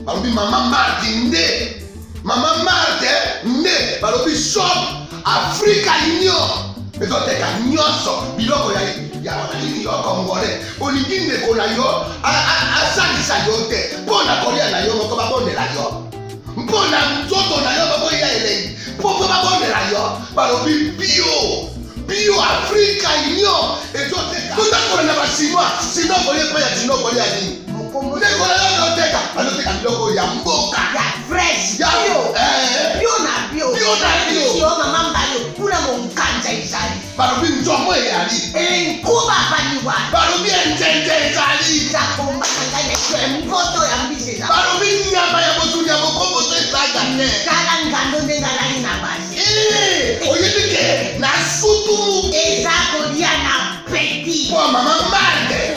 balobi Maman Marthe nde. Maman Marthe nde. Balobi shop Africa Union. Ezoteka nyonso biloko ya nini yo Congolais. Olingi ndeko na yo asalisa yo te. Mpona kolia na yo moko babondela yo. Mpona nzoto na yo baboya elengi. Mpo babondela yo. Balobi bio Africa Union. Ezoteka. Tutakola na basinois. Sino kolia pa ya sino kolia nini. Ndeko na yo ezoteka. Bazoteka biloko ya mboka. Ya fresh. Ya bio na bio. Bio na bio. Yo mama mbayo kuna monkanja izali. Balobi nzomo eyali. Nkuba baniwa. Balobi enjenje ezali. Zakomba kanganya kwe mpoto ya mbise za. Balobi nyama ya botu ya bokombo to ezaga ne. Kala ngando ndenga lali na basi. Oyebike na sutu. Ezako dia na peti. Po Maman Marthe.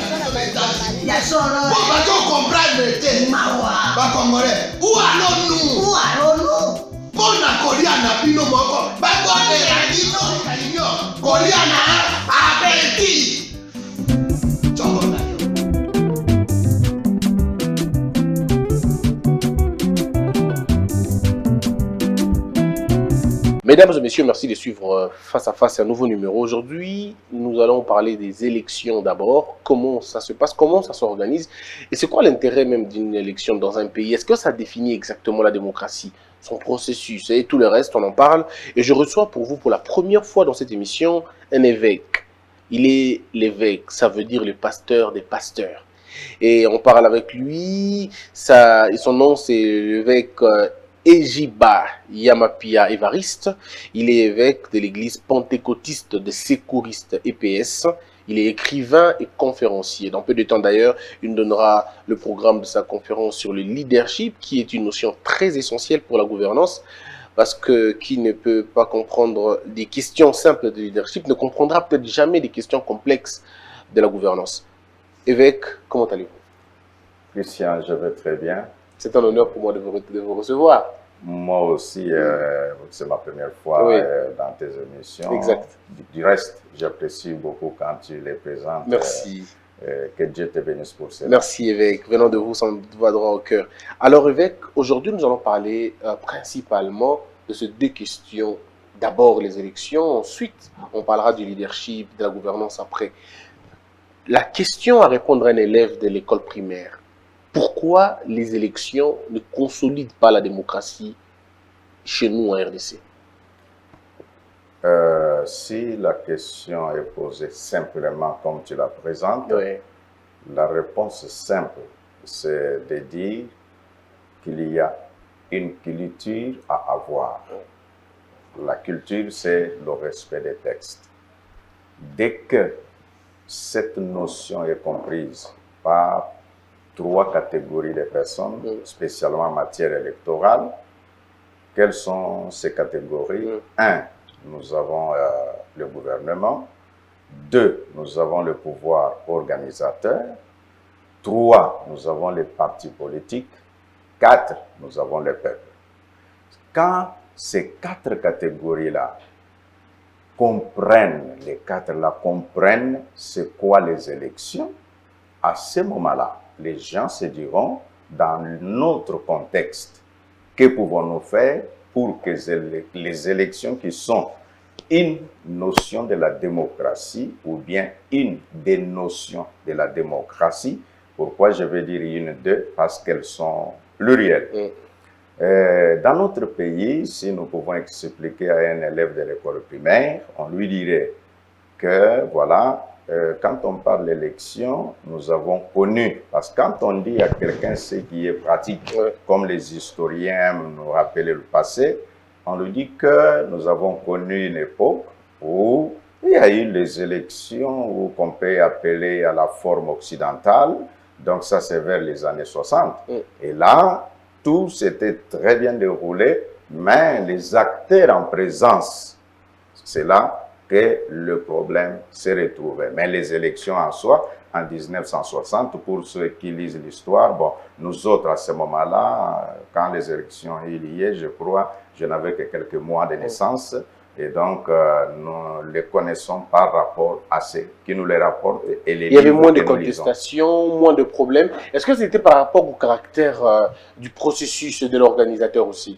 Ya soro. Po bato comprendre te. Mawa. Ba Congolais. Où allons-nous? Où allons-nous? Pona kolia na bino moko. Ba bonne ya bino kalinyo. Kolia na apeti. Choko na yo. Mesdames et messieurs, merci de suivre Face à Face un nouveau numéro. Aujourd'hui, nous allons parler des élections d'abord. Comment ça se passe, comment ça s'organise et c'est quoi l'intérêt même d'une élection dans un pays? Est-ce que ça définit exactement la démocratie, son processus et tout le reste? On en parle et je reçois pour vous pour la première fois dans cette émission un évêque. Il est l'évêque, ça veut dire le pasteur des pasteurs. Et on parle avec lui, son nom c'est l'évêque Ejiba Yamapia Évariste. Il est évêque de l'église pentecôtiste des secouristes EPS. Il est écrivain et conférencier. Dans peu de temps d'ailleurs, il nous donnera le programme de sa conférence sur le leadership, qui est une notion très essentielle pour la gouvernance, parce que qui ne peut pas comprendre des questions simples de leadership ne comprendra peut-être jamais des questions complexes de la gouvernance. Évêque, comment allez-vous? Christian, je vais très bien. C'est un honneur pour moi de vous recevoir. Moi aussi, c'est ma première fois Oui. dans tes émissions. Exact. Du reste, j'apprécie beaucoup quand tu les présentes. Merci. Que Dieu te bénisse pour cela. Merci évêque, venant de vous, ça me va droit au cœur. Alors évêque, aujourd'hui nous allons parler principalement de ces deux questions. D'abord les élections, ensuite on parlera du leadership, de la gouvernance après. La question à répondre à un élève de l'école primaire: pourquoi les élections ne consolident pas la démocratie chez nous en RDC? Si la question est posée simplement comme tu la présentes, Oui. la réponse simple, c'est de dire qu'il y a une culture à avoir. La culture, c'est le respect des textes. Dès que cette notion est comprise par trois catégories de personnes, spécialement en matière électorale, quelles sont ces catégories? Un, nous avons le gouvernement. Deux, nous avons le pouvoir organisateur. Trois, nous avons les partis politiques. Quatre, nous avons le peuple. Quand ces quatre catégories-là comprennent, les quatre-là comprennent c'est quoi les élections, à ce moment-là, les gens se diront, dans notre contexte, que pouvons-nous faire pour que les élections qui sont une notion de la démocratie ou bien une des notions de la démocratie. Pourquoi je veux dire une d'eux? Parce qu'elles sont plurielles. Dans notre pays, si nous pouvons expliquer à un élève de l'école primaire, on lui dirait que, voilà, quand on parle d'élection, nous avons connu, parce que quand on dit à quelqu'un ce qui est pratique, comme les historiens aiment nous rappeler le passé, on lui dit que nous avons connu une époque où il y a eu les élections qu'on peut appeler à la forme occidentale, donc ça c'est vers les années 60. Et là, tout s'était très bien déroulé, mais les acteurs en présence, c'est là que le problème s'est retrouvé. Mais les élections en soi, en 1960, pour ceux qui lisent l'histoire, bon, nous autres à ce moment-là, quand les élections il y est, je crois, je n'avais que quelques mois de naissance, Et donc, nous les connaissons par rapport à ce qui nous les rapportent et les Il y avait livres moins de que nous lisons. contestations, moins de problèmes. Est-ce que c'était par rapport au caractère du processus de l'organisateur aussi?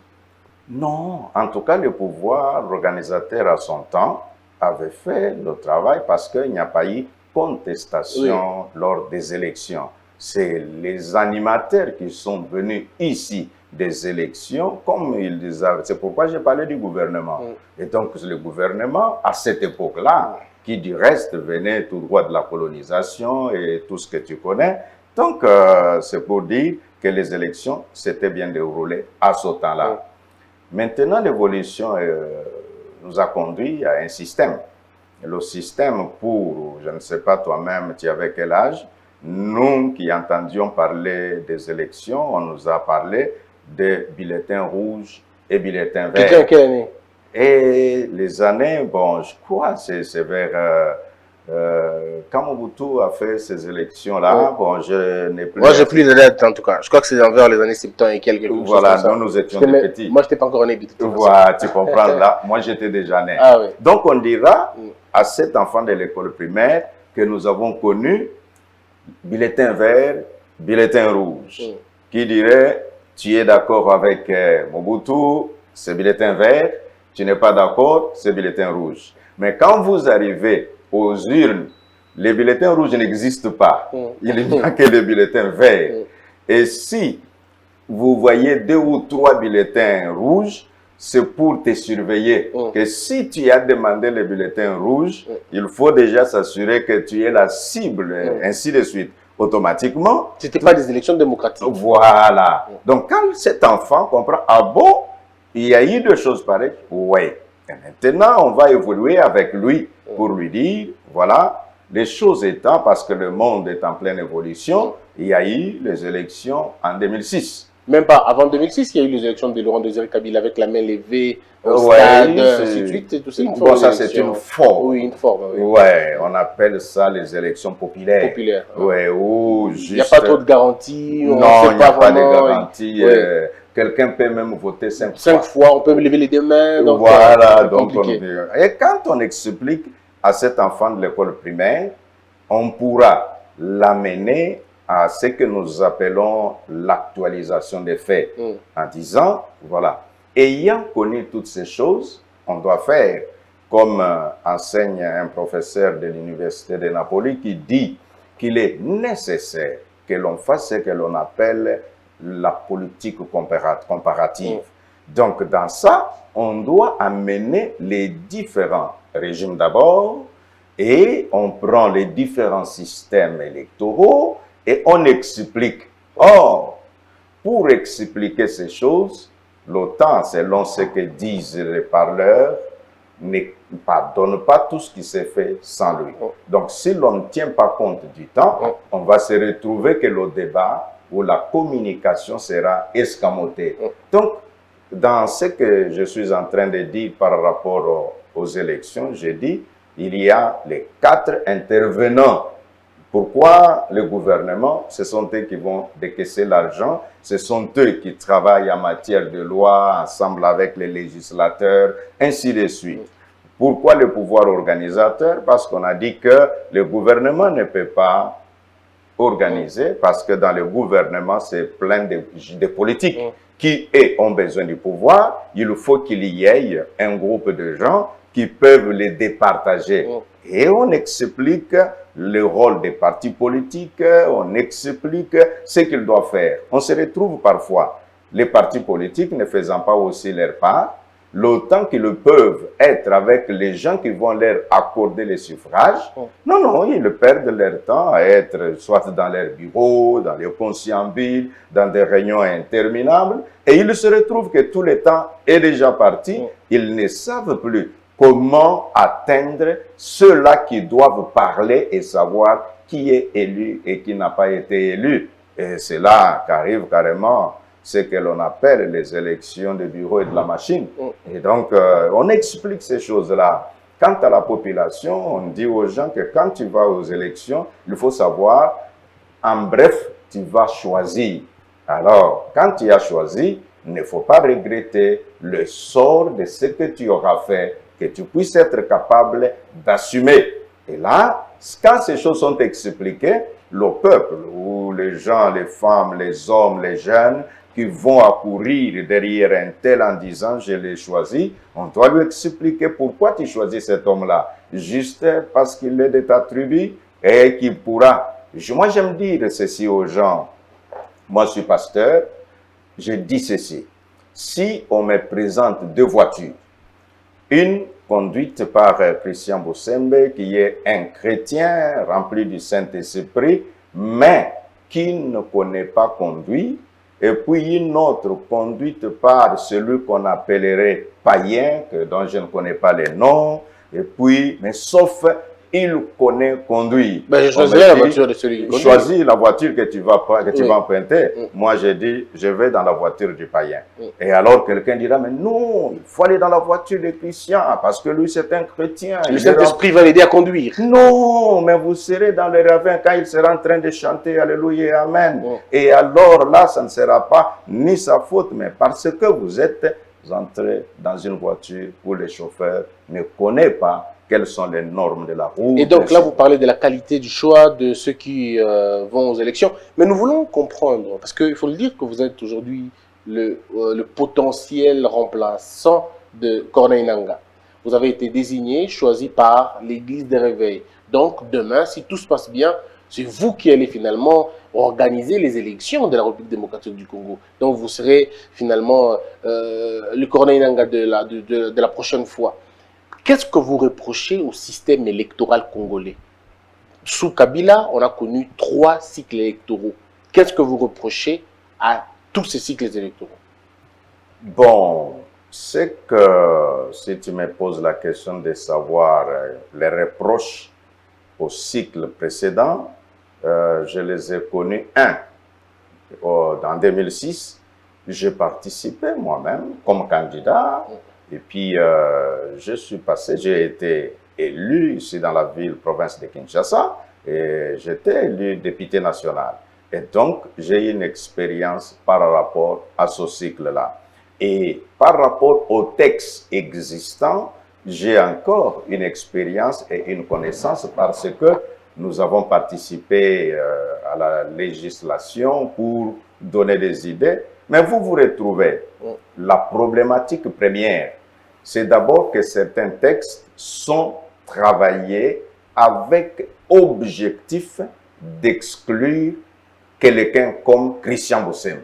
Non, en tout cas, le pouvoir organisateur à son temps avait fait le travail parce qu'il n'y a pas eu contestation lors des élections. C'est les animateurs qui sont venus ici des élections, comme ils disaient. C'est pourquoi j'ai parlé du gouvernement. Et donc, le gouvernement, à cette époque-là, qui du reste venait tout droit de la colonisation et tout ce que tu connais. Donc, c'est pour dire que les élections s'étaient bien déroulées à ce temps-là. Maintenant, l'évolution nous a conduit à un système. Le système pour, je ne sais pas toi-même, tu avais quel âge, nous qui entendions parler des élections, on nous a parlé de bulletins rouges et bulletins verts. C'était en quelle année? Et les années, bon, je crois, c'est vers... quand Mobutu a fait ces élections-là, bon, je n'ai plus... Moi, j'ai plus de date en tout cas. Je crois que c'est vers les années 70 et quelques. Voilà, nous étions des petits. Moi, je n'étais pas encore né. Voilà, tu comprends là. Moi, j'étais déjà né. Ah, oui. Donc, on dira à cet enfant de l'école primaire que nous avons connu bulletin vert, bulletin rouge. Qui dirait, tu es d'accord avec Mobutu, c'est bulletin vert, tu n'es pas d'accord, c'est bulletin rouge. Mais quand vous arrivez aux urnes, les bulletins rouges n'existent pas. Il n'y a que les bulletins verts. Et si vous voyez 2 ou 3 bulletins rouges, c'est pour te surveiller. Que si tu as demandé les bulletins rouges, il faut déjà s'assurer que tu es la cible, ainsi de suite. Automatiquement. Ce n'était pas des élections démocratiques. Voilà. Donc, quand cet enfant comprend, ah bon, il y a eu des choses pareilles, oui. Et maintenant, on va évoluer avec lui pour lui dire, voilà, les choses étant, parce que le monde est en pleine évolution, il y a eu les élections en 2006. Même pas. Avant 2006, il y a eu les élections de Laurent Désiré Kabila avec la main levée au stade, ainsi de suite. Et tout ça, bon, ça, c'est une forme. Oui, une forme. Oui. Ouais, on appelle ça les élections populaires. Populaires. Ouais, ou juste... Il n'y a pas trop de garanties. Non, il n'y a pas de garantie. Quelqu'un peut même voter 5 fois. 5 fois, on peut lever les deux mains. Donc voilà, donc et quand on explique à cet enfant de l'école primaire, on pourra l'amener à ce que nous appelons l'actualisation des faits, en disant, voilà, ayant connu toutes ces choses, on doit faire, comme enseigne un professeur de l'université de Napoli qui dit qu'il est nécessaire que l'on fasse ce que l'on appelle la politique comparative. Donc, dans ça, on doit amener les différents régimes d'abord, et on prend les différents systèmes électoraux, et on explique. Or, pour expliquer ces choses, l'OTAN, selon ce que disent les parleurs, ne pardonne pas tout ce qui s'est fait sans lui. Donc, si l'on ne tient pas compte du temps, on va se retrouver que le débat ou la communication sera escamotée. Donc, dans ce que je suis en train de dire par rapport aux élections, j'ai dit, il y a les 4 intervenants. Pourquoi le gouvernement? Ce sont eux qui vont décaisser l'argent, ce sont eux qui travaillent en matière de loi ensemble avec les législateurs, ainsi de suite. Pourquoi le pouvoir organisateur? Parce qu'on a dit que le gouvernement ne peut pas organiser, parce que dans le gouvernement, c'est plein de politiques qui ont besoin du pouvoir. Il faut qu'il y ait un groupe de gens qui peuvent les départager. Et on explique le rôle des partis politiques, on explique ce qu'ils doivent faire. On se retrouve parfois, les partis politiques ne faisant pas aussi leur part, l'autant qu'ils peuvent être avec les gens qui vont leur accorder les suffrages. Non, ils perdent leur temps à être soit dans leur bureau, dans les conciliabules, dans des réunions interminables, et ils se retrouvent que tout le temps est déjà parti, ils ne savent plus comment atteindre ceux-là qui doivent parler et savoir qui est élu et qui n'a pas été élu. Et c'est là qu'arrive carrément ce que l'on appelle les élections de bureau et de la machine. Et donc, on explique ces choses-là. Quant à la population, on dit aux gens que quand tu vas aux élections, il faut savoir, en bref, tu vas choisir. Alors, quand tu as choisi, il ne faut pas regretter le sort de ce que tu auras fait que tu puisses être capable d'assumer. Et là, quand ces choses sont expliquées, le peuple, ou les gens, les femmes, les hommes, les jeunes, qui vont accourir derrière un tel en disant « je l'ai choisi », on doit lui expliquer pourquoi tu choisis cet homme-là. Juste parce qu'il est de ta tribu et qu'il pourra. Moi, j'aime dire ceci aux gens. Moi, je suis pasteur. Je dis ceci. Si on me présente deux voitures, une conduite par Christian Bosembe, qui est un chrétien rempli du Saint-Esprit, mais qui ne connaît pas conduire, et puis une autre conduite par celui qu'on appellerait païen, dont je ne connais pas les noms, et puis, mais sauf il connaît conduire. Ben, je choisirais la voiture de celui qui conduit. Choisis la voiture que tu vas emprunter. Moi, j'ai dit, je vais dans la voiture du païen. Et alors, quelqu'un dira, mais non, il faut aller dans la voiture de Christian, parce que lui, c'est un chrétien. Le Saint-Esprit va l'aider à conduire. Non, mais vous serez dans le ravin quand il sera en train de chanter Alléluia et Amen. Et alors là, ça ne sera pas ni sa faute, mais parce que vous êtes entré dans une voiture où le chauffeur ne connaît pas quelles sont les normes de la route. Et donc là, vous parlez de la qualité du choix de ceux qui vont aux élections. Mais nous voulons comprendre, parce qu'il faut le dire que vous êtes aujourd'hui le potentiel remplaçant de Corneille Nangaa. Vous avez été désigné, choisi par l'Église des Réveils. Donc demain, si tout se passe bien, c'est vous qui allez finalement organiser les élections de la République démocratique du Congo. Donc vous serez finalement le Corneille Nangaa de la prochaine fois. Qu'est-ce que vous reprochez au système électoral congolais? Sous Kabila, on a connu 3 cycles électoraux. Qu'est-ce que vous reprochez à tous ces cycles électoraux? Bon, c'est que si tu me poses la question de savoir les reproches au cycle précédent, je les ai connus. En 2006, j'ai participé moi-même comme candidat. Et puis, j'ai été élu ici dans la province de Kinshasa, et j'étais élu député national. Et donc, j'ai une expérience par rapport à ce cycle-là. Et par rapport au texte existant, j'ai encore une expérience et une connaissance parce que nous avons participé à la législation pour donner des idées. Mais vous vous retrouvez, la problématique première, c'est d'abord que certains textes sont travaillés avec objectif d'exclure quelqu'un comme Christian Bosembe.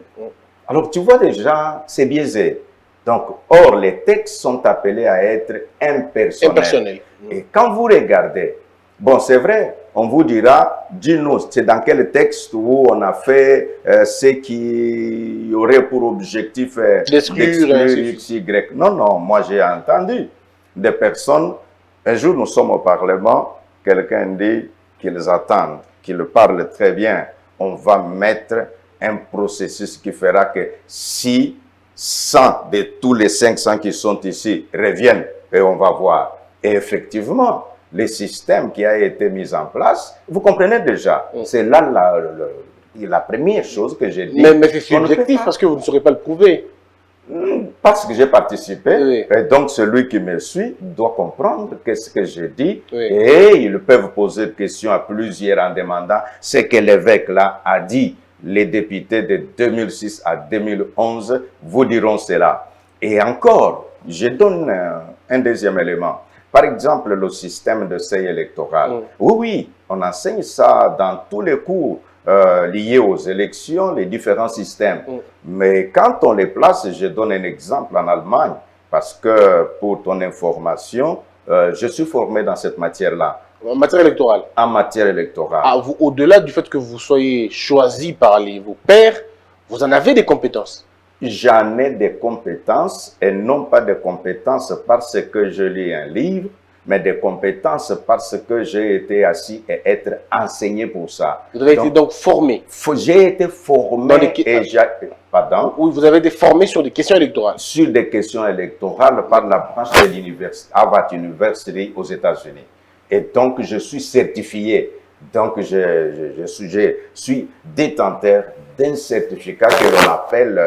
Alors tu vois déjà, c'est biaisé. Donc, or, les textes sont appelés à être impersonnels. Et quand vous regardez, bon, c'est vrai, on vous dira, dis-nous, c'est dans quel texte où on a fait ce qui aurait pour objectif d'exclure X, Y. Non, non, moi j'ai entendu des personnes, un jour nous sommes au Parlement, quelqu'un dit qu'ils attendent, qu'ils parlent très bien, on va mettre un processus qui fera que si 100 de tous les 500 qui sont ici reviennent, et on va voir. Et effectivement, le système qui a été mis en place, vous comprenez déjà, c'est là la première chose que j'ai dit. Mais c'est subjectif parce que vous ne saurez pas le prouver. Parce que j'ai participé, et donc celui qui me suit doit comprendre qu'est-ce que j'ai dit, et ils peuvent poser des questions à plusieurs en demandant ce que l'évêque là a dit. Les députés de 2006 à 2011 vous diront cela. Et encore, je donne un deuxième élément. Par exemple, le système de seuil électoral. Oui, on enseigne ça dans tous les cours liés aux élections, les différents systèmes. Mais quand on les place, je donne un exemple en Allemagne, parce que pour ton information, je suis formé dans cette matière-là. En matière électorale? En matière électorale. Ah, au-delà du fait que vous soyez choisi par vos pairs, vous en avez des compétences? J'en ai des compétences, et non pas des compétences parce que je lis un livre, mais des compétences parce que j'ai été assis et être enseigné pour ça. Vous avez été donc formé? J'ai été formé et j'ai... Pardon? Oui, vous avez été formé sur des questions électorales? Sur des questions électorales par la branche de l'université, Harvard University aux États-Unis. Et donc, je suis certifié. Donc, je suis détenteur d'un certificat que l'on appelle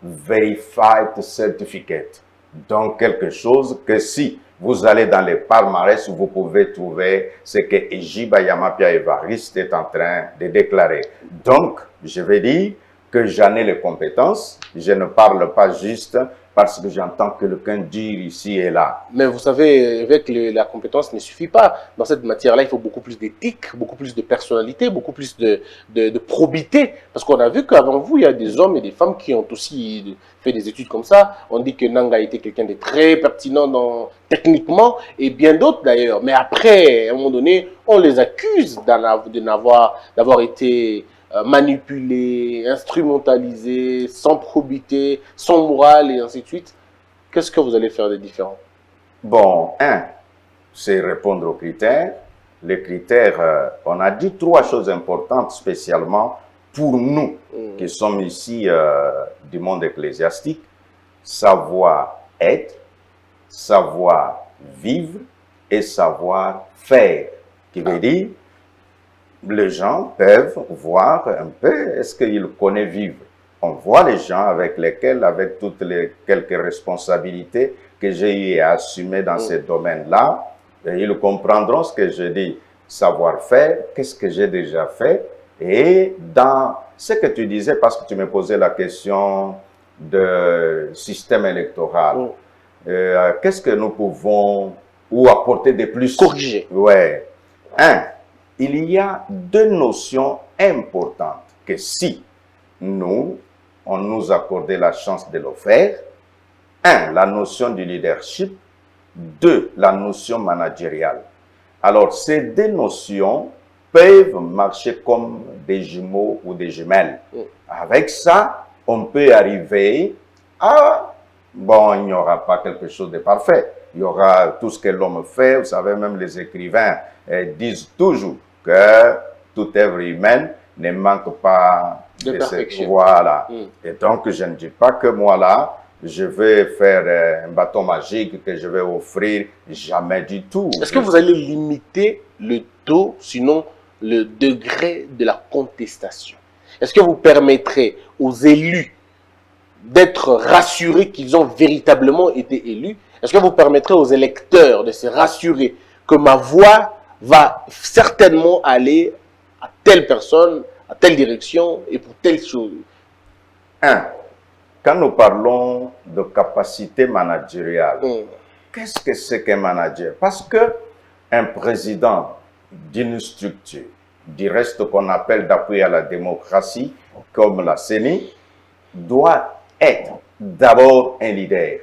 Verified Certificate. Donc, quelque chose que si Vous allez dans les palmarès où vous pouvez trouver ce que Ejiba Yamapia Évariste est en train de déclarer. Donc, je vais dire que j'en ai les compétences. Je ne parle pas juste parce que j'entends quelqu'un dire ici et là. Mais vous savez, avec la compétence ne suffit pas. Dans cette matière-là, il faut beaucoup plus d'éthique, beaucoup plus de personnalité, beaucoup plus de probité. Parce qu'on a vu qu'avant vous, il y a des hommes et des femmes qui ont aussi fait des études comme ça. On dit que Nanga a été quelqu'un de très pertinent techniquement, et bien d'autres d'ailleurs. Mais après, à un moment donné, on les accuse d'avoir été manipulés, instrumentalisés, sans probité, sans morale et ainsi de suite. Qu'est-ce que vous allez faire de différent? Bon, c'est répondre aux critères. Les critères, on a dit 3 choses importantes spécialement pour nous qui sommes ici du monde ecclésiastique. Savoir-être, savoir-vivre et savoir-faire. Qui veut dire, les gens peuvent voir un peu est-ce qu'ils connaissent vivre. On voit les gens avec lesquels, avec toutes les quelques responsabilités que j'ai eu à assumer dans ces domaines-là, ils comprendront ce que je dis. Savoir-faire, qu'est-ce que j'ai déjà fait. Et dans ce que tu disais, parce que tu me posais la question de système électoral, qu'est-ce que nous pouvons ou apporter de plus? Corriger. Ouais. Il y a 2 notions importantes que si on nous accordait la chance de le faire, 1, la notion du leadership, 2, la notion managériale. Alors, ces 2 notions peuvent marcher comme des jumeaux ou des jumelles. Avec ça, on peut arriver à... Bon, il n'y aura pas quelque chose de parfait. Il y aura tout ce que l'homme fait. Vous savez, même les écrivains disent toujours que toute œuvre humaine ne manque pas de perfection. Voilà. Et donc, je ne dis pas que moi là, je vais faire un bâton magique que je vais offrir, jamais du tout. Est-ce que vous allez limiter le taux, sinon le degré de la contestation? Est-ce que vous permettrez aux élus d'être rassurés qu'ils ont véritablement été élus? Est-ce que vous permettrez aux électeurs de se rassurer que ma voix va certainement aller à telle personne, à telle direction et pour telle chose? Quand nous parlons de capacité managériale, qu'est-ce que c'est qu'un manager? Parce que un président d'une structure, du reste qu'on appelle d'appui à la démocratie, comme la CENI, doit être d'abord un leader.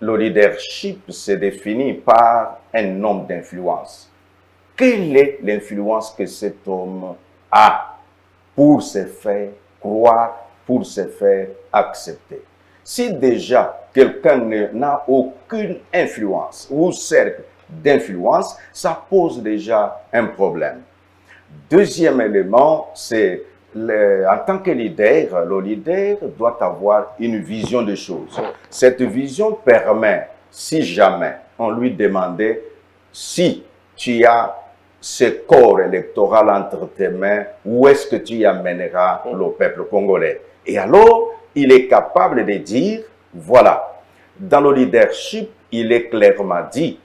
Le leadership se définit par un homme d'influence. Quelle est l'influence que cet homme a pour se faire croire, pour se faire accepter? Si déjà quelqu'un n'a aucune influence ou cercle d'influence, ça pose déjà un problème. Deuxième élément, c'est en tant que leader, le leader doit avoir une vision des choses. Cette vision permet, si jamais on lui demandait, si tu as ce corps électoral entre tes mains, où est-ce que tu y amèneras le peuple congolais? Et alors, il est capable de dire, voilà, dans le leadership, il est clairement dit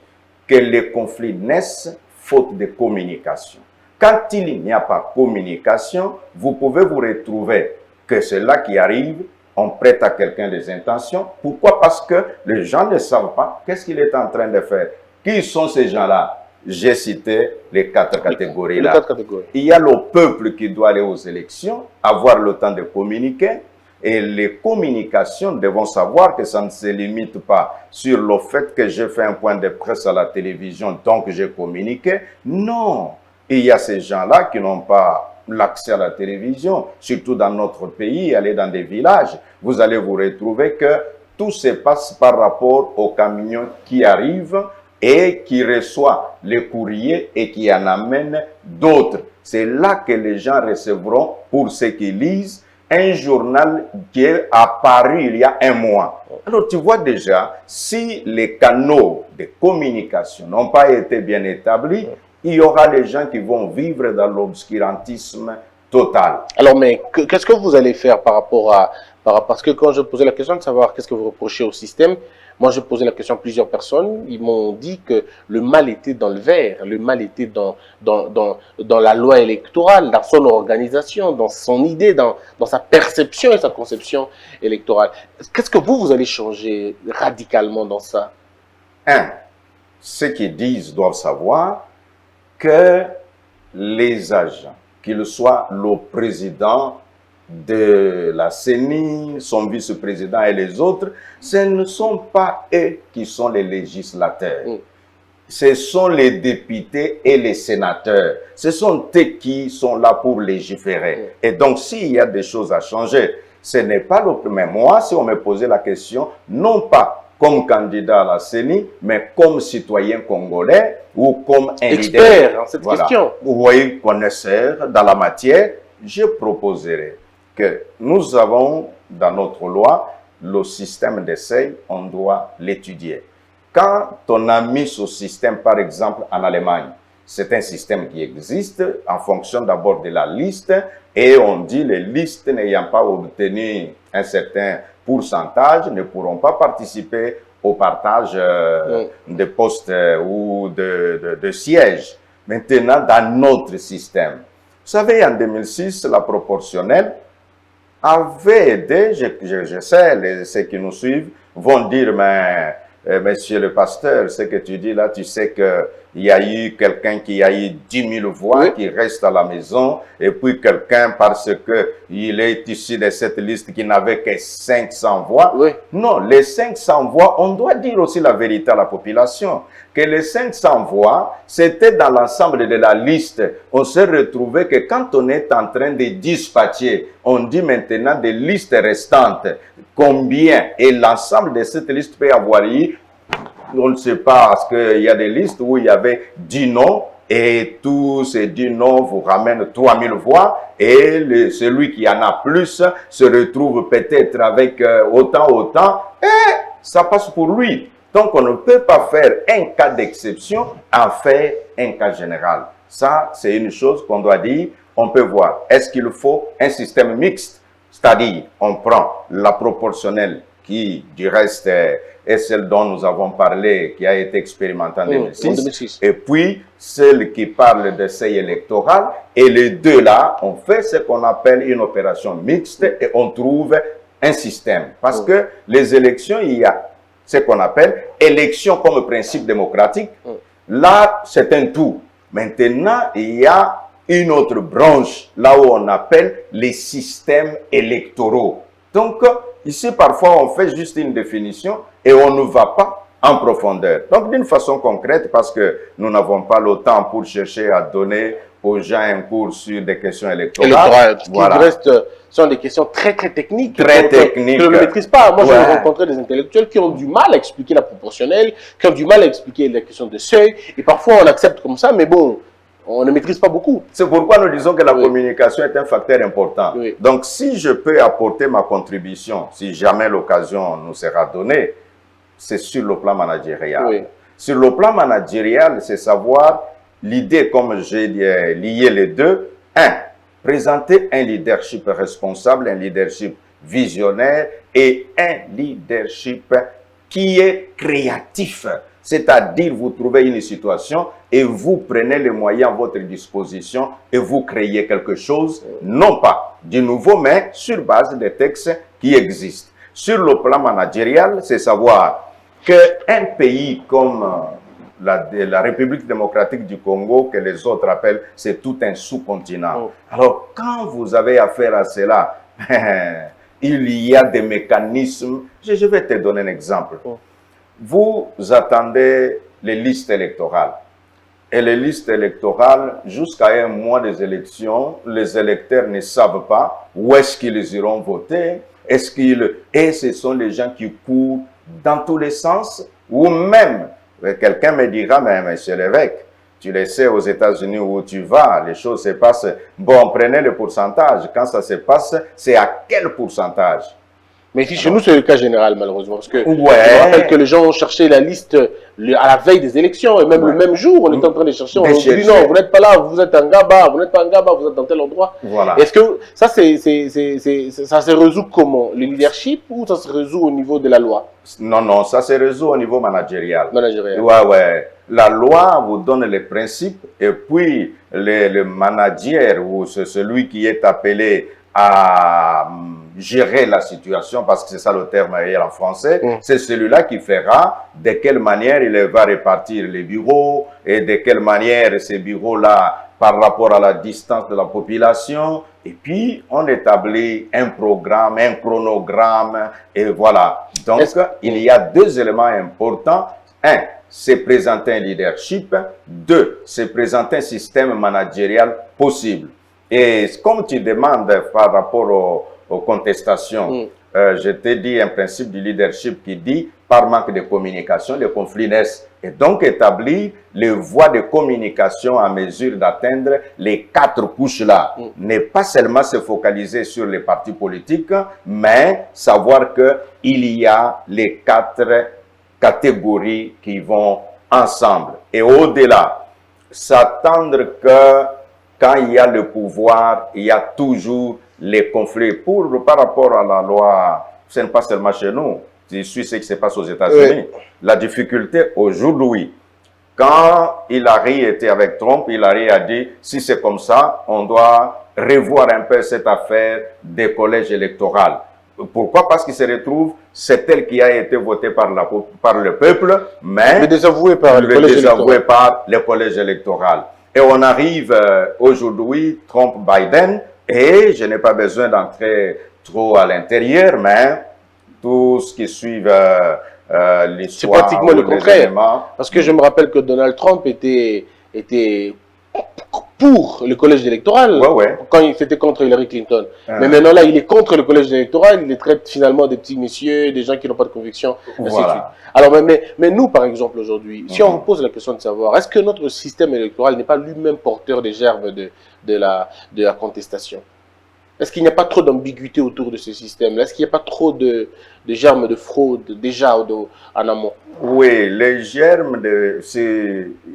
que les conflits naissent faute de communication. Quand il n'y a pas de communication, vous pouvez vous retrouver que cela qui arrive, on prête à quelqu'un des intentions. Pourquoi? Parce que les gens ne savent pas qu'est-ce qu'il est en train de faire. Qui sont ces gens-là? J'ai cité les 4 catégories-là. Il y a le peuple qui doit aller aux élections, avoir le temps de communiquer. Et les communications devront savoir que ça ne se limite pas sur le fait que j'ai fait un point de presse à la télévision, donc j'ai communiqué. Non, il y a ces gens-là qui n'ont pas l'accès à la télévision, surtout dans notre pays, aller dans des villages. Vous allez vous retrouver que tout se passe par rapport aux camions qui arrivent et qui reçoit les courriers et qui en amène d'autres. C'est là que les gens recevront, pour ceux qui lisent, un journal qui est apparu il y a un mois. Alors tu vois déjà, si les canaux de communication n'ont pas été bien établis, il y aura des gens qui vont vivre dans l'obscurantisme total. Alors, mais qu'est-ce que vous allez faire par rapport à... Parce que quand je posais la question de savoir qu'est-ce que vous reprochez au système, Moi, j'ai posé la question à plusieurs personnes. Ils m'ont dit que le mal était dans le verre, le mal était dans la loi électorale, dans son organisation, dans son idée, dans sa perception et sa conception électorale. Qu'est-ce que vous allez changer radicalement dans ça? Ceux qui disent doivent savoir que les agents, qu'il soit le président de la CENI, son vice-président et les autres, ce ne sont pas eux qui sont les législateurs. Ce sont les députés et les sénateurs. Ce sont eux qui sont là pour légiférer. Et donc, s'il y a des choses à changer, ce n'est pas le premier. Moi, si on me posait la question, non pas comme candidat à la CENI, mais comme citoyen congolais ou comme un expert dans cette question. Vous voyez, connaisseur dans la matière, je proposerai que nous avons dans notre loi le système d'essai, on doit l'étudier. Quand on a mis ce système, par exemple, en Allemagne, c'est un système qui existe en fonction d'abord de la liste et on dit les listes n'ayant pas obtenu un certain pourcentage ne pourront pas participer au partage de postes ou de sièges. Maintenant, dans notre système, vous savez, en 2006, la proportionnelle avait aidé, je sais, ceux qui nous suivent vont dire, mais monsieur le pasteur, ce que tu dis là, tu sais qu'il y a eu quelqu'un qui a eu 10 000 voix, qui reste à la maison, et puis quelqu'un, parce qu'il est issu de cette liste qui n'avait que 500 voix. Non, les 500 voix, on doit dire aussi la vérité à la population, que les 500 voix, c'était dans l'ensemble de la liste. On s'est retrouvé que quand on est en train de dispatcher, on dit maintenant des listes restantes, combien, et l'ensemble de cette liste peut avoir eu, on ne sait pas, parce qu'il y a des listes où il y avait 10 noms, et tous ces 10 noms vous ramènent 3000 voix, et celui qui en a plus se retrouve peut-être avec autant, et ça passe pour lui. Donc on ne peut pas faire un cas d'exception, en faire un cas général. Ça, c'est une chose qu'on doit dire. On peut voir, est-ce qu'il faut un système mixte? C'est-à-dire, on prend la proportionnelle qui, du reste, est celle dont nous avons parlé, qui a été expérimentée en 2006, et puis celle qui parle d'essai électoral, et les deux là, on fait ce qu'on appelle une opération mixte, et on trouve un système. Parce que les élections, il y a ce qu'on appelle élection comme principe démocratique. Là, c'est un tout. Maintenant, il y a une autre branche, là où on appelle les systèmes électoraux. Donc, ici, parfois, on fait juste une définition et on ne va pas en profondeur. Donc, d'une façon concrète, parce que nous n'avons pas le temps pour chercher à donner aux gens un cours sur des questions électorales. Voilà. Qui reste, sont des questions très techniques. Très techniques. Que je ne maîtrise pas. Moi, j'ai rencontré des intellectuels qui ont du mal à expliquer la proportionnelle, qui ont du mal à expliquer les questions de seuil. Et parfois, on accepte comme ça, mais bon, on ne maîtrise pas beaucoup. C'est pourquoi nous disons que la communication est un facteur important. Donc, si je peux apporter ma contribution, si jamais l'occasion nous sera donnée, c'est sur le plan managérial. Sur le plan managérial, c'est savoir l'idée, comme j'ai lié les deux. Présenter un leadership responsable, un leadership visionnaire et un leadership qui est créatif. C'est-à-dire, vous trouvez une situation et vous prenez les moyens à votre disposition et vous créez quelque chose, non pas du nouveau, mais sur base des textes qui existent. Sur le plan managérial, c'est savoir qu'un pays comme la République démocratique du Congo, que les autres appellent, c'est tout un sous-continent. Alors, quand vous avez affaire à cela, il y a des mécanismes. Je vais te donner un exemple. Vous attendez les listes électorales. Et les listes électorales, jusqu'à un mois des élections, les électeurs ne savent pas où est-ce qu'ils iront voter. Et ce sont les gens qui courent dans tous les sens, ou même, quelqu'un me dira, mais monsieur l'évêque, tu le sais, aux États-Unis où tu vas, les choses se passent. Bon, prenez le pourcentage. Quand ça se passe, c'est à quel pourcentage? Mais ici, chez nous, c'est le cas général, malheureusement. Parce que je me Ouais. rappelle que les gens ont cherché la liste à la veille des élections. Et même le même jour, on était en train de chercher. On a dit non, vous n'êtes pas là, vous êtes en Gaba, vous n'êtes pas en Gaba, vous êtes dans tel endroit. Voilà. Est-ce que ça, ça se résout comment? Le leadership ou ça se résout au niveau de la loi Non, non, ça se résout au niveau managérial. managériale? Ouais, ouais. La loi vous donne les principes et puis le manager ou celui qui est appelé à gérer la situation, parce que c'est ça le terme réel en français, c'est celui-là qui fera de quelle manière il va répartir les bureaux et de quelle manière ces bureaux-là par rapport à la distance de la population. Et puis, on établit un programme, un chronogramme, et voilà. Donc, il y a deux éléments importants. Un, c'est présenter un leadership. Deux, c'est présenter un système managérial possible. Et comme tu demandes par rapport aux contestations, je t'ai dit un principe du leadership qui dit, par manque de communication, les conflits naissent. Et donc établir les voies de communication à mesure d'atteindre les 4 couches-là. Ne pas seulement se focaliser sur les partis politiques, mais savoir qu'il y a les 4 catégories qui vont ensemble. Et au-delà, s'attendre que quand il y a le pouvoir, il y a toujours les conflits. Par rapport à la loi, ce n'est pas seulement chez nous. Je suis ce qui se passe aux États-Unis. Oui. La difficulté aujourd'hui, quand Hillary était avec Trump, Hillary a dit, si c'est comme ça, on doit revoir un peu cette affaire des collèges électoraux. Pourquoi? Parce qu'il se retrouve, c'est elle qui a été votée par le peuple, mais désavouée par le collège électoral. Et on arrive aujourd'hui, Trump-Biden, et je n'ai pas besoin d'entrer trop à l'intérieur, mais tout ce qui suit l'histoire. C'est pratiquement le contraire. Parce que je me rappelle que Donald Trump était pour le collège électoral quand il était contre Hillary Clinton. Mais maintenant là, il est contre le collège électoral, il les traite finalement des petits messieurs, des gens qui n'ont pas de conviction, ainsi de suite. Alors, mais nous, par exemple, aujourd'hui, si on vous pose la question de savoir, est-ce que notre système électoral n'est pas lui-même porteur des germes de la contestation? Est-ce qu'il n'y a pas trop d'ambiguïté autour de ce système-là? Est-ce qu'il n'y a pas trop de germes de fraude déjà en amont? Oui, les germes,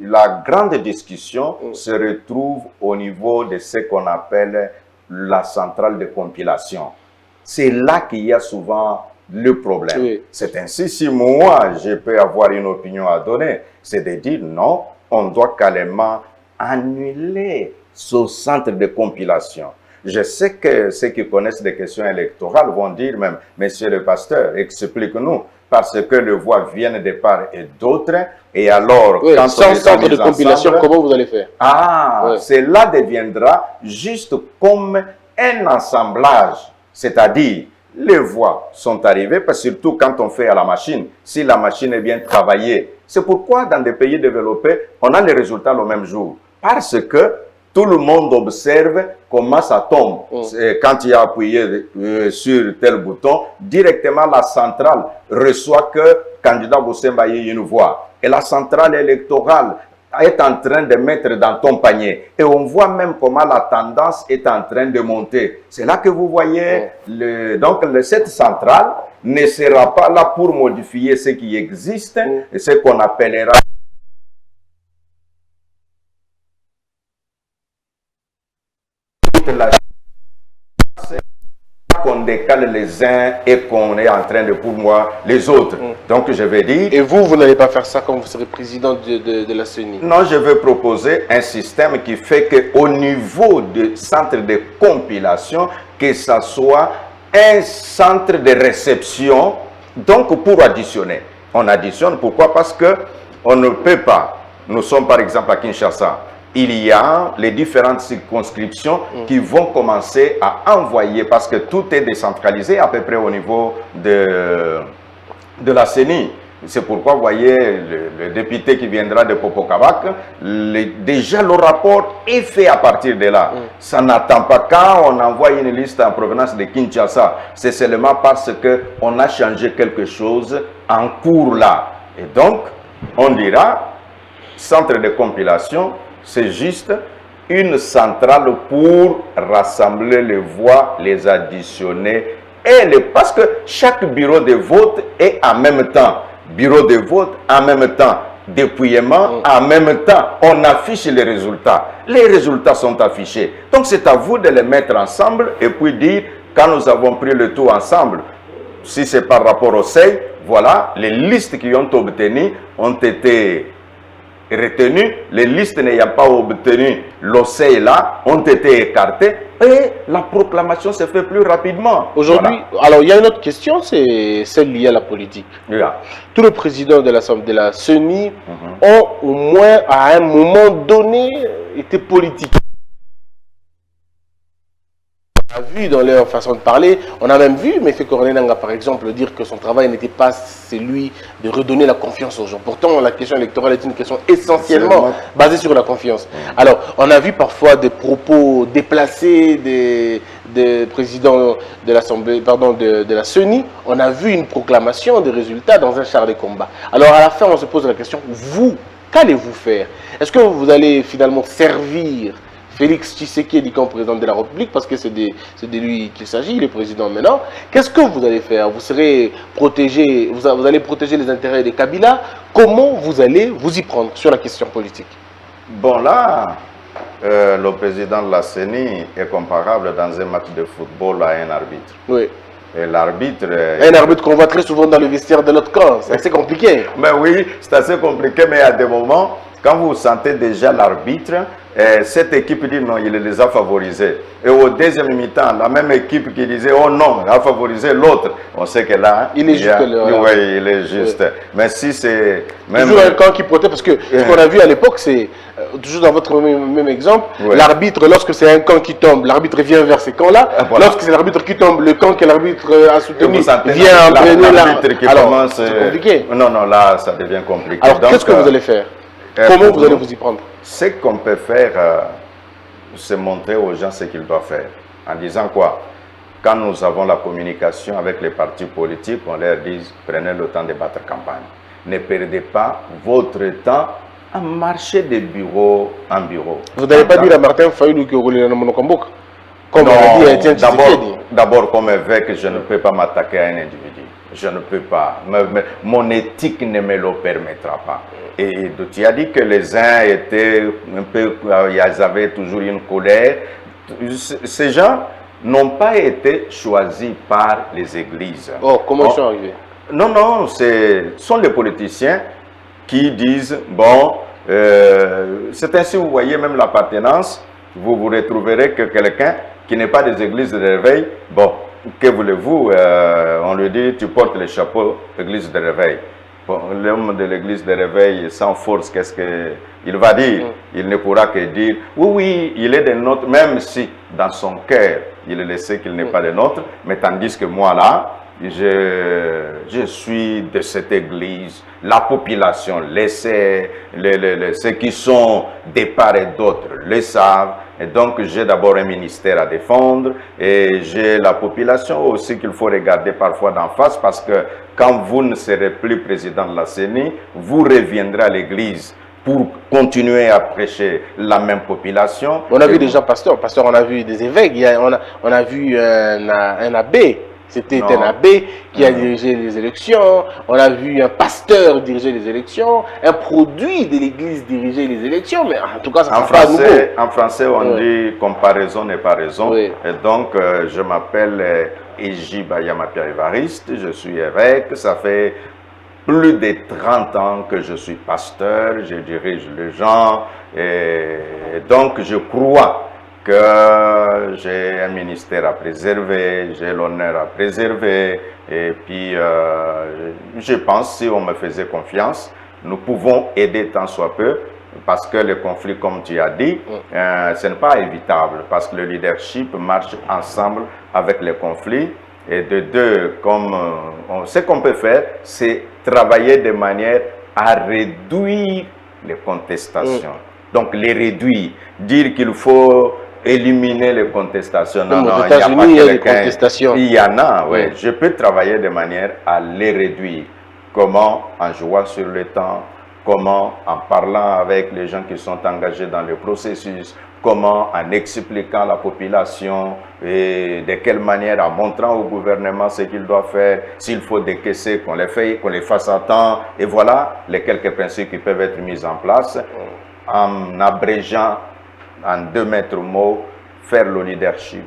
la grande discussion se retrouve au niveau de ce qu'on appelle la centrale de compilation. C'est là qu'il y a souvent le problème. Oui. C'est ainsi, si moi, je peux avoir une opinion à donner, c'est de dire non, on doit carrément annuler ce centre de compilation. Je sais que ceux qui connaissent des questions électorales vont dire même, monsieur le pasteur, explique-nous, parce que les voix viennent de part et d'autre, et alors, quand sans centre de compilation, comment vous allez faire? Cela deviendra juste comme un assemblage, c'est-à-dire, les voix sont arrivées, parce que surtout quand on fait à la machine, si la machine est bien travaillée. C'est pourquoi dans des pays développés, on a les résultats le même jour, parce que tout le monde observe comment ça tombe. Quand il a appuyé sur tel bouton, directement la centrale reçoit que candidat Boussemba ait une voix. Et la centrale électorale est en train de mettre dans ton panier. Et on voit même comment la tendance est en train de monter. C'est là que vous voyez, donc cette centrale ne sera pas là pour modifier ce qui existe, et ce qu'on appellera qu'on décale les uns et qu'on est en train de pourvoir les autres. Donc je vais dire... Et vous n'allez pas faire ça quand vous serez président de la CENI? Non, je vais proposer un système qui fait qu'au niveau du centre de compilation, que ça soit un centre de réception, donc pour additionner. On additionne, pourquoi? Parce que on ne peut pas. Nous sommes par exemple à Kinshasa. Il y a les différentes circonscriptions qui vont commencer à envoyer, parce que tout est décentralisé à peu près au niveau de la CENI. C'est pourquoi, vous voyez, le député qui viendra de Popocavac, déjà le rapport est fait à partir de là. Ça n'attend pas quand on envoie une liste en provenance de Kinshasa. C'est seulement parce qu'on a changé quelque chose en cours là. Et donc, on dira, centre de compilation, c'est juste une centrale pour rassembler les voix, les additionner parce que chaque bureau de vote est en même temps. Bureau de vote en même temps. Dépouillement en même temps. On affiche les résultats. Les résultats sont affichés. Donc c'est à vous de les mettre ensemble et puis dire, quand nous avons pris le tout ensemble, si c'est par rapport au seuil, voilà, les listes qui ont obtenu ont été retenues. Les listes n'ayant pas obtenu le seuil là ont été écartées et la proclamation se fait plus rapidement. Aujourd'hui, alors il y a une autre question, c'est celle liée à la politique. Voilà. Tous les présidents de la CENI ont au moins à un moment donné été politiques. On a vu dans leur façon de parler, on a même vu M. Corneille Nangaa par exemple dire que son travail n'était pas celui de redonner la confiance aux gens. Pourtant la question électorale est une question essentiellement basée sur la confiance. Alors on a vu parfois des propos déplacés des présidents de l'Assemblée, pardon, de la CENI. On a vu une proclamation des résultats dans un char de combat. Alors à la fin on se pose la question, vous, qu'allez-vous faire? Est-ce que vous allez finalement servir Félix Tshisekedi comme président de la République, parce que c'est de lui qu'il s'agit, le président maintenant. Qu'est-ce que vous allez faire? Vous serez protégé, vous allez protéger les intérêts de Kabila. Comment vous allez vous y prendre sur la question politique? Bon là, le président de la CENI est comparable dans un match de football à un arbitre. Oui. Et l'arbitre... Un arbitre qu'on voit très souvent dans le vestiaire de l'autre camp. C'est assez compliqué. Mais oui, c'est assez compliqué, mais à des moments, quand vous sentez déjà l'arbitre, cette équipe dit non, il les a favorisés. Et au deuxième mi-temps, la même équipe qui disait oh non, il a favorisé l'autre. On sait que là, il est juste. Oui, il est juste. Oui. Mais si c'est même... Toujours un camp qui protège, parce que ce qu'on a vu à l'époque, c'est, toujours dans votre même exemple, l'arbitre, lorsque c'est un camp qui tombe, l'arbitre vient vers ces camps-là. Voilà. Lorsque c'est l'arbitre qui tombe, le camp que l'arbitre a soutenu vient entraîner l'arbitre qui commence. C'est compliqué. Non, non, là, ça devient compliqué. Alors, qu'est-ce que vous allez faire? Comment vous allez vous y prendre? Ce qu'on peut faire, c'est montrer aux gens ce qu'ils doivent faire. En disant quoi? Quand nous avons la communication avec les partis politiques, on leur dit prenez le temps de battre campagne. Ne perdez pas votre temps à marcher de bureau en bureau. Vous n'allez pas dire à Martin Fayulu que vous voulez dans Monokombok? Comme on a dit à Étienne Tshisekedi. D'abord, comme évêque, je ne peux pas m'attaquer à un individu. Je ne peux pas. Mon éthique ne me le permettra pas. Et tu as dit que les uns étaient un peu, ils avaient toujours une colère. Ces gens n'ont pas été choisis par les églises. Oh, comment ils sont arrivés? Non, non, ce sont les politiciens qui disent, bon, c'est ainsi, vous voyez même l'appartenance, vous vous retrouverez que quelqu'un qui n'est pas des églises de réveil, bon, que voulez-vous, on lui dit, tu portes le chapeau église de réveil. Bon, l'homme de l'église de réveil sans force, qu'est-ce qu'il va dire? Il ne pourra que dire, oui, oui, il est des nôtres, même si dans son cœur, il le sait qu'il n'est pas des nôtres, mais tandis que moi là, je suis de cette église, la population, ceux qui sont des part et d'autres le savent, et donc j'ai d'abord un ministère à défendre, et j'ai la population aussi qu'il faut regarder parfois d'en face, parce que quand vous ne serez plus président de la CENI, vous reviendrez à l'église pour continuer à prêcher la même population. On a vu déjà pasteurs, on a vu des évêques, on a vu un abbé. C'était un abbé qui a dirigé les élections, on a vu un pasteur diriger les élections, un produit de l'église diriger les élections, mais en tout cas, ça ne pas nouveau. En français, on dit comparaison n'est pas raison. Oui. Et donc, je m'appelle Eji Bayamapia Évariste, je suis évêque, ça fait plus de 30 ans que je suis pasteur, je dirige les gens, et donc je crois que j'ai un ministère à préserver, j'ai l'honneur à préserver, et puis je pense, si on me faisait confiance, nous pouvons aider tant soit peu, parce que le conflit, comme tu as dit, ce n'est pas évitable, parce que le leadership marche ensemble avec les conflits, et de deux, comme ce qu'on peut faire, c'est travailler de manière à réduire les contestations. Donc les réduire, dire qu'il faut éliminer les contestations. Non, non, il y a des contestations. Il y en a, oui. Je peux travailler de manière à les réduire. Comment? En jouant sur le temps, comment en parlant avec les gens qui sont engagés dans le processus, comment en expliquant à la population et de quelle manière, en montrant au gouvernement ce qu'il doit faire, s'il faut décaisser, qu'on les fasse à temps. Et voilà les quelques principes qui peuvent être mis en place en abrégeant en 2 mètres mots, faire le leadership,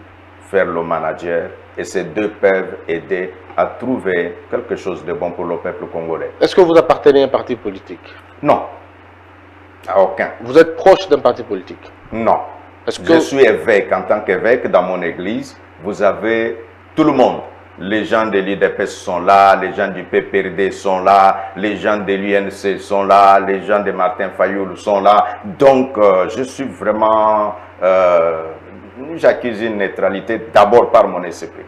faire le manager. Et ces deux peuvent aider à trouver quelque chose de bon pour le peuple congolais. Est-ce que vous appartenez à un parti politique? Non, à aucun. Vous êtes proche d'un parti politique? Non. Est-ce que... Je suis évêque. En tant qu'évêque, dans mon église, vous avez tout le monde. Les gens de l'IDPS sont là, les gens du PPRD sont là, les gens de l'UNC sont là, les gens de Martin Fayoul sont là. Donc, je suis vraiment... j'accuse une neutralité d'abord par mon esprit.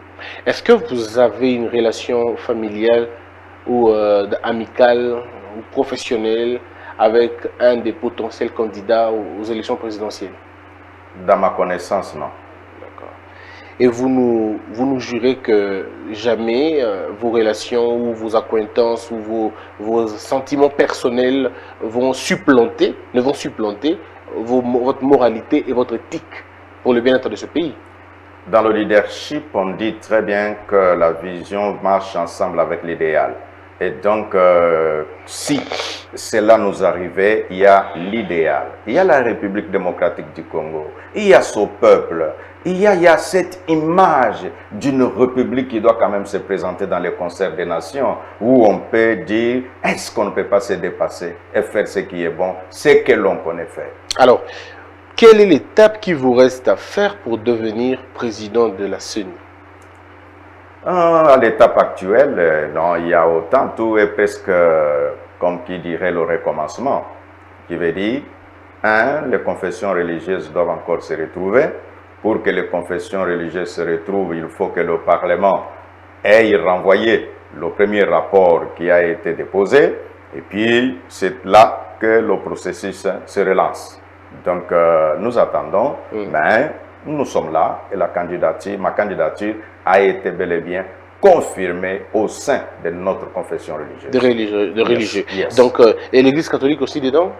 Est-ce que vous avez une relation familiale ou amicale ou professionnelle avec un des potentiels candidats aux élections présidentielles? Dans ma connaissance, non. D'accord. Et vous nous jurez que jamais vos relations ou vos acquaintances ou vos sentiments personnels ne vont supplanter votre moralité et votre éthique pour le bien-être de ce pays? Dans le leadership, on dit très bien que la vision marche ensemble avec l'idéal. Et donc, si cela nous arrivait, il y a l'idéal. Il y a la République démocratique du Congo. Il y a ce peuple. Il y a cette image d'une république qui doit quand même se présenter dans les concerts des nations, où on peut dire, est-ce qu'on ne peut pas se dépasser et faire ce qui est bon, ce que l'on connaît faire. Alors, quelle est l'étape qui vous reste à faire pour devenir président de la CENI? À l'étape actuelle, non, il y a autant, tout est presque, comme qui dirait, le recommencement. Qui veut dire, les confessions religieuses doivent encore se retrouver. Pour que les confessions religieuses se retrouvent, il faut que le Parlement ait renvoyé le premier rapport qui a été déposé. Et puis, c'est là que le processus se relance. Donc, nous attendons, mais nous sommes là et ma candidature a été bel et bien confirmée au sein de notre confession religieuse. De religieux. Yes. Donc, et l'Église catholique aussi dedans?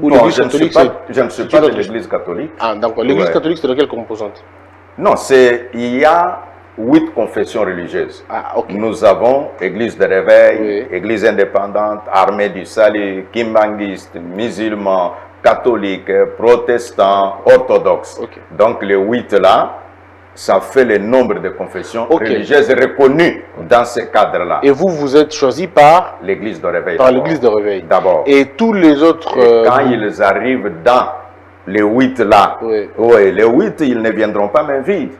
Ou Non, l'Église catholique, je ne suis pas de l'Église catholique. Ah, d'accord. L'Église catholique, c'est de quelle composante? Non, il y a 8 confessions religieuses. Ah, ok. Nous avons Église de réveil, Oui. Église indépendante, Armée du salut, kimbanguiste, musulmans, catholiques, protestants, orthodoxes. Ok. Donc les 8 là, ça fait le nombre de confessions Ok. religieuses reconnues dans ce cadre-là. Et vous, vous êtes choisi par L'église de réveil. par d'abord. l'église de réveil. D'abord. Et tous les autres... Et quand ils arrivent dans les 8 là, Oui. oui, les 8, ils ne viendront pas main vide.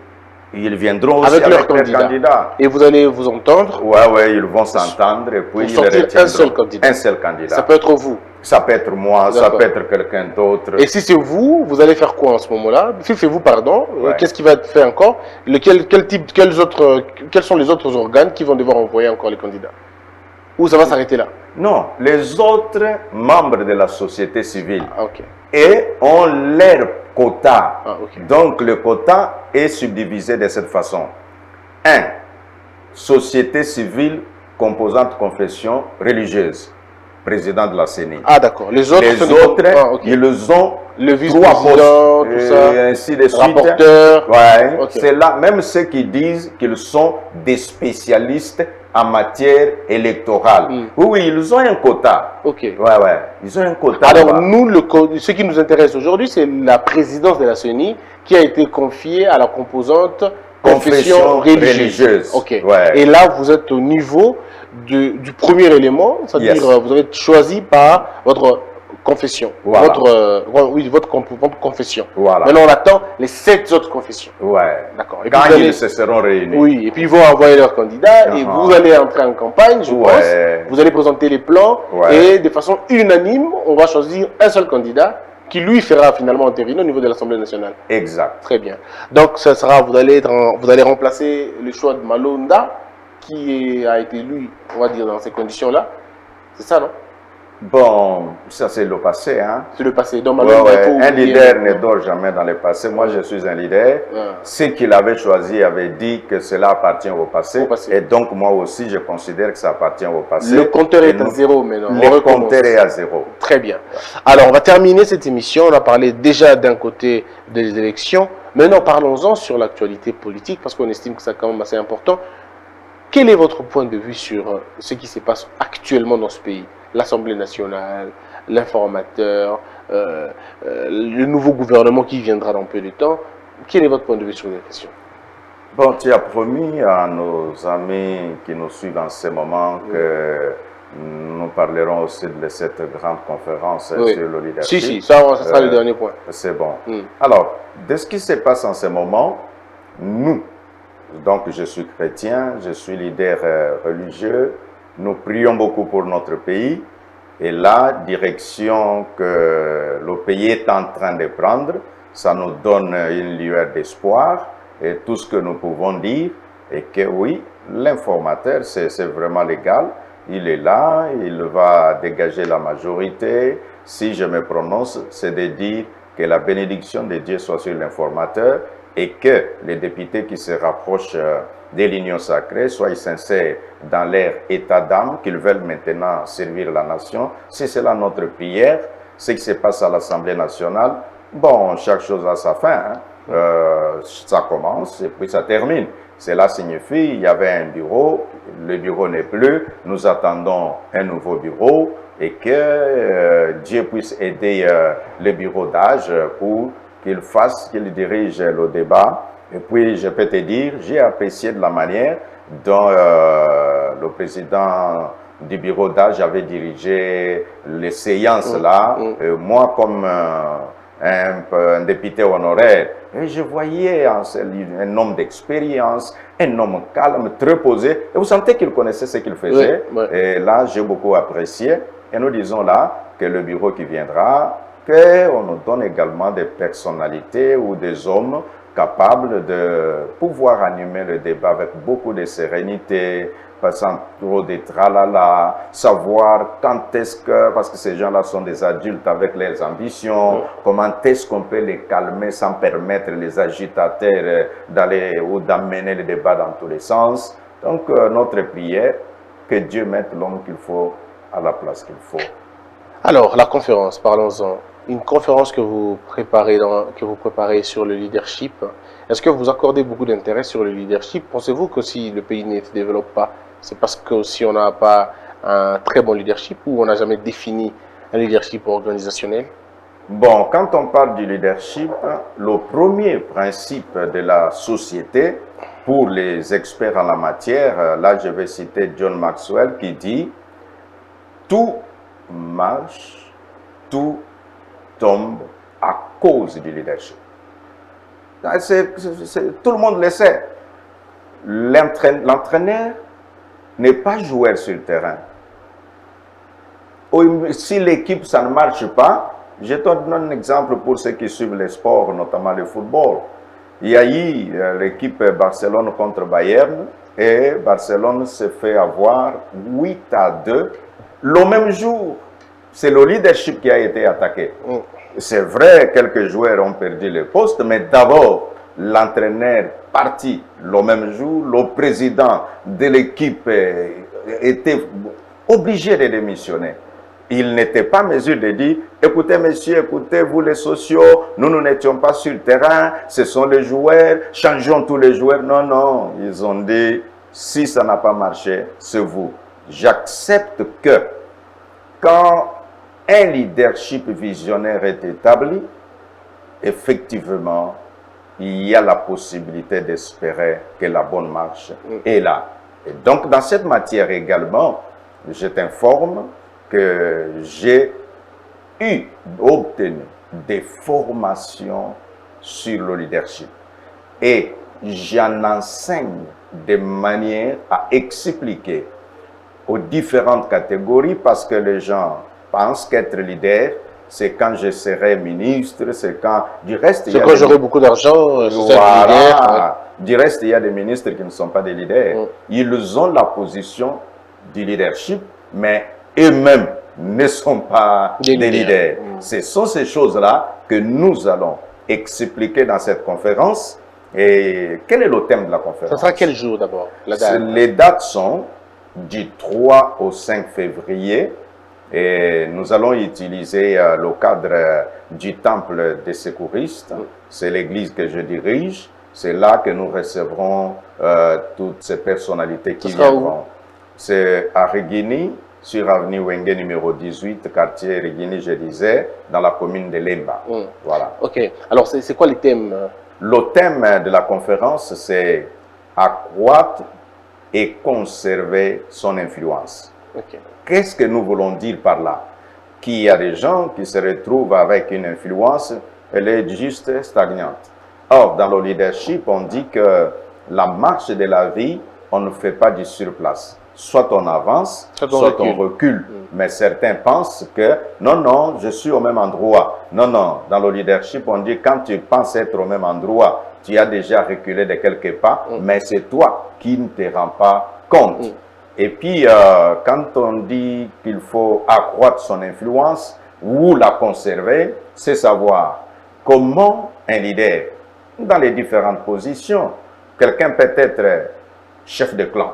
Ils viendront aussi avec avec leurs leurs candidats. Et vous allez vous entendre. Ouais, ils vont s'entendre et puis Pour ils sortir retiendront un seul candidat. Un seul candidat. Ça peut être vous. Ça peut être moi, ça D'accord. peut être quelqu'un d'autre. Et si c'est vous, vous allez faire quoi en ce moment-là? Si c'est vous, pardon, Ouais. qu'est-ce qui va être fait encore? Quels sont les autres organes qui vont devoir envoyer encore les candidats? Ou ça va s'arrêter là? Non, les autres membres de la société civile Ah, ok. et ont leur quota. Ah, ok. Donc le quota est subdivisé de cette façon. 1. Société civile composante confession religieuse. Président de la CENI. Ah, d'accord. Les autres, Ah, ok. ils ont Le 3 vice-président, postes, tout ça. et ainsi de suite. Rapporteur. Ouais, Ok. c'est là, même ceux qui disent qu'ils sont des spécialistes en matière électorale. Oui, ils ont un quota. Ok. Ouais, ils ont un quota. Alors, là-bas. nous, ce qui nous intéresse aujourd'hui, c'est la présidence de la CENI qui a été confiée à la composante confession religieuse. Ok. Ouais. Et là, vous êtes au niveau du premier élément, c'est-à-dire Yes. vous avez été choisi par votre confession. Voilà. Votre confession. Voilà. Maintenant, on attend les 7 autres confessions. Ouais. D'accord. Et Quand puis, vous allez- ils se seront réunis. Oui, et puis ils vont envoyer leurs candidats et Uh-huh. vous allez entrer en campagne, je Ouais. pense. Vous allez présenter les plans Ouais. et de façon unanime, on va choisir un seul candidat qui lui fera finalement entériner au niveau de l'Assemblée nationale. Exact. Très bien. Donc ça sera, vous allez remplacer le choix de Malonda qui a été élu, on va dire, dans ces conditions-là. C'est ça, non? Bon, ça c'est le passé, hein. C'est le passé. Donc, Ouais, maintenant, il ouais. faut Un oublier- leader ne dort jamais dans le passé. Moi, je suis un leader. Ouais. Ceux qui l'avaient choisi avaient dit que cela appartient au passé. Au passé. Et donc, moi aussi, je considère que ça appartient au passé. Le compteur Et est à nous- zéro maintenant. On Le recommence. compteur est à zéro. Très bien. Alors, on va terminer cette émission. On a parlé déjà d'un côté des élections. Maintenant, parlons-en sur l'actualité politique, parce qu'on estime que c'est quand même assez important. Quel est votre point de vue sur ce qui se passe actuellement dans ce pays? L'Assemblée nationale, l'informateur, le nouveau gouvernement qui viendra dans peu de temps. Quel est votre point de vue sur la question? Bon, tu as promis à nos amis qui nous suivent en ce moment que nous parlerons aussi de cette grande conférence Oui. sur le leadership. Si, ça sera le dernier point. C'est bon. Mm. Alors, de ce qui se passe en ce moment, nous, donc je suis chrétien, je suis leader religieux, nous prions beaucoup pour notre pays et la direction que le pays est en train de prendre, ça nous donne une lueur d'espoir et tout ce que nous pouvons dire est que oui, l'informateur, c'est vraiment légal. Il est là, il va dégager la majorité. Si je me prononce, c'est de dire que la bénédiction de Dieu soit sur l'informateur et que les députés qui se rapprochent de l'union sacrée soient sincères dans leur état d'âme, qu'ils veulent maintenant servir la nation. C'est cela notre prière. Ce qui se passe à l'Assemblée nationale, bon, chaque chose a sa fin. Hein. Ça commence et puis ça termine. Cela signifie qu'il y avait un bureau, le bureau n'est plus, nous attendons un nouveau bureau et que Dieu puisse aider le bureau d'âge pour qu'il dirige le débat. Et puis, je peux te dire, j'ai apprécié de la manière dont le président du bureau d'âge avait dirigé les séances là. Moi, comme un député honoraire, et je voyais un homme d'expérience, un homme calme, très posé. Et vous sentez qu'il connaissait ce qu'il faisait. Oui, oui. Et là, j'ai beaucoup apprécié. Et nous disons là que le bureau qui viendra, qu'on nous donne également des personnalités ou des hommes capables de pouvoir animer le débat avec beaucoup de sérénité, pas sans trop de tralala, savoir quand est-ce que, parce que ces gens-là sont des adultes avec leurs ambitions, comment est-ce qu'on peut les calmer sans permettre les agitateurs d'aller ou d'amener le débat dans tous les sens. Donc, notre prière, que Dieu mette l'homme qu'il faut à la place qu'il faut. Alors, la conférence, parlons-en. Une conférence que vous préparez sur le leadership. Est-ce que vous accordez beaucoup d'intérêt sur le leadership? Pensez-vous que si le pays ne se développe pas, c'est parce que si on n'a pas un très bon leadership ou on n'a jamais défini un leadership organisationnel? Bon, quand on parle du leadership, le premier principe de la société, pour les experts en la matière, là je vais citer John Maxwell qui dit « Tout marche, tout tombe à cause du leadership. » Tout le monde le sait. L'entraîneur n'est pas joueur sur le terrain. Si l'équipe, ça ne marche pas, je te donne un exemple pour ceux qui suivent les sports, notamment le football. Il y a eu l'équipe Barcelone contre Bayern et Barcelone s'est fait avoir 8-2 le même jour. C'est le leadership qui a été attaqué. C'est vrai, quelques joueurs ont perdu le poste, mais d'abord, l'entraîneur parti le même jour, le président de l'équipe était obligé de démissionner. Il n'était pas en mesure de dire, écoutez messieurs, écoutez vous les sociaux, nous n'étions pas sur le terrain, ce sont les joueurs, changeons tous les joueurs. Non, non, ils ont dit, si ça n'a pas marché, c'est vous. J'accepte que quand un leadership visionnaire est établi, effectivement, il y a la possibilité d'espérer que la bonne marche est là. Et donc, dans cette matière également, je t'informe que j'ai obtenu des formations sur le leadership. Et j'en enseigne de manière à expliquer aux différentes catégories parce que les gens pensent qu'être leader, c'est quand je serai ministre, c'est quand... Du reste, c'est quand j'aurai beaucoup d'argent, c'est ça le leader. Ouais. Du reste, il y a des ministres qui ne sont pas des leaders. Ils ont la position du leadership, mais eux-mêmes, ne sont pas Des des leaders. leaders. Ce sont ces choses-là que nous allons expliquer dans cette conférence. Et quel est le thème de la conférence? Ça sera quel jour d'abord, la date? Les dates sont du 3 au 5 février. Et nous allons utiliser le cadre du temple des secouristes. C'est l'église que je dirige. C'est là que nous recevrons toutes ces personnalités qui sera où? viendront. C'est à Rigini, sur avenue Wenge numéro 18, quartier Rigini, je disais, dans la commune de Lemba. Voilà. Ok. Alors, c'est quoi les thèmes? Le thème de la conférence, c'est accroître et conserver son influence. Ok. Qu'est-ce que nous voulons dire par là? Qu'il y a des gens qui se retrouvent avec une influence, elle est juste stagnante. Or, dans le leadership, on dit que la marche de la vie, on ne fait pas du surplace. Soit on avance, soit on recule. Mais certains pensent que non, non, je suis au même endroit. Non, non, dans le leadership, on dit quand tu penses être au même endroit, tu as déjà reculé de quelques pas, mais c'est toi qui ne te rends pas compte. Et puis, quand on dit qu'il faut accroître son influence ou la conserver, c'est savoir comment un leader, dans les différentes positions, quelqu'un peut être chef de clan,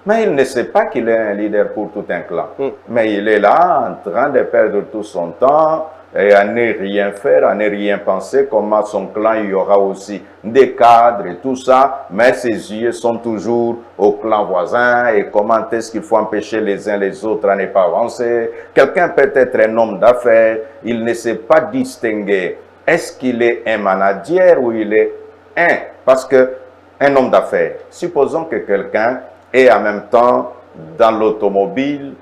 mais il ne sait pas qu'il est un leader pour tout un clan. Mais il est là en train de perdre tout son temps et à ne rien faire, à ne rien penser, comment son clan, il y aura aussi des cadres et tout ça, mais ses yeux sont toujours au clan voisin et comment est-ce qu'il faut empêcher les uns les autres à ne pas avancer. Quelqu'un peut être un homme d'affaires, il ne sait pas distinguer, est-ce qu'il est un manager ou il est parce que un homme d'affaires, supposons que quelqu'un est en même temps dans l'automobile,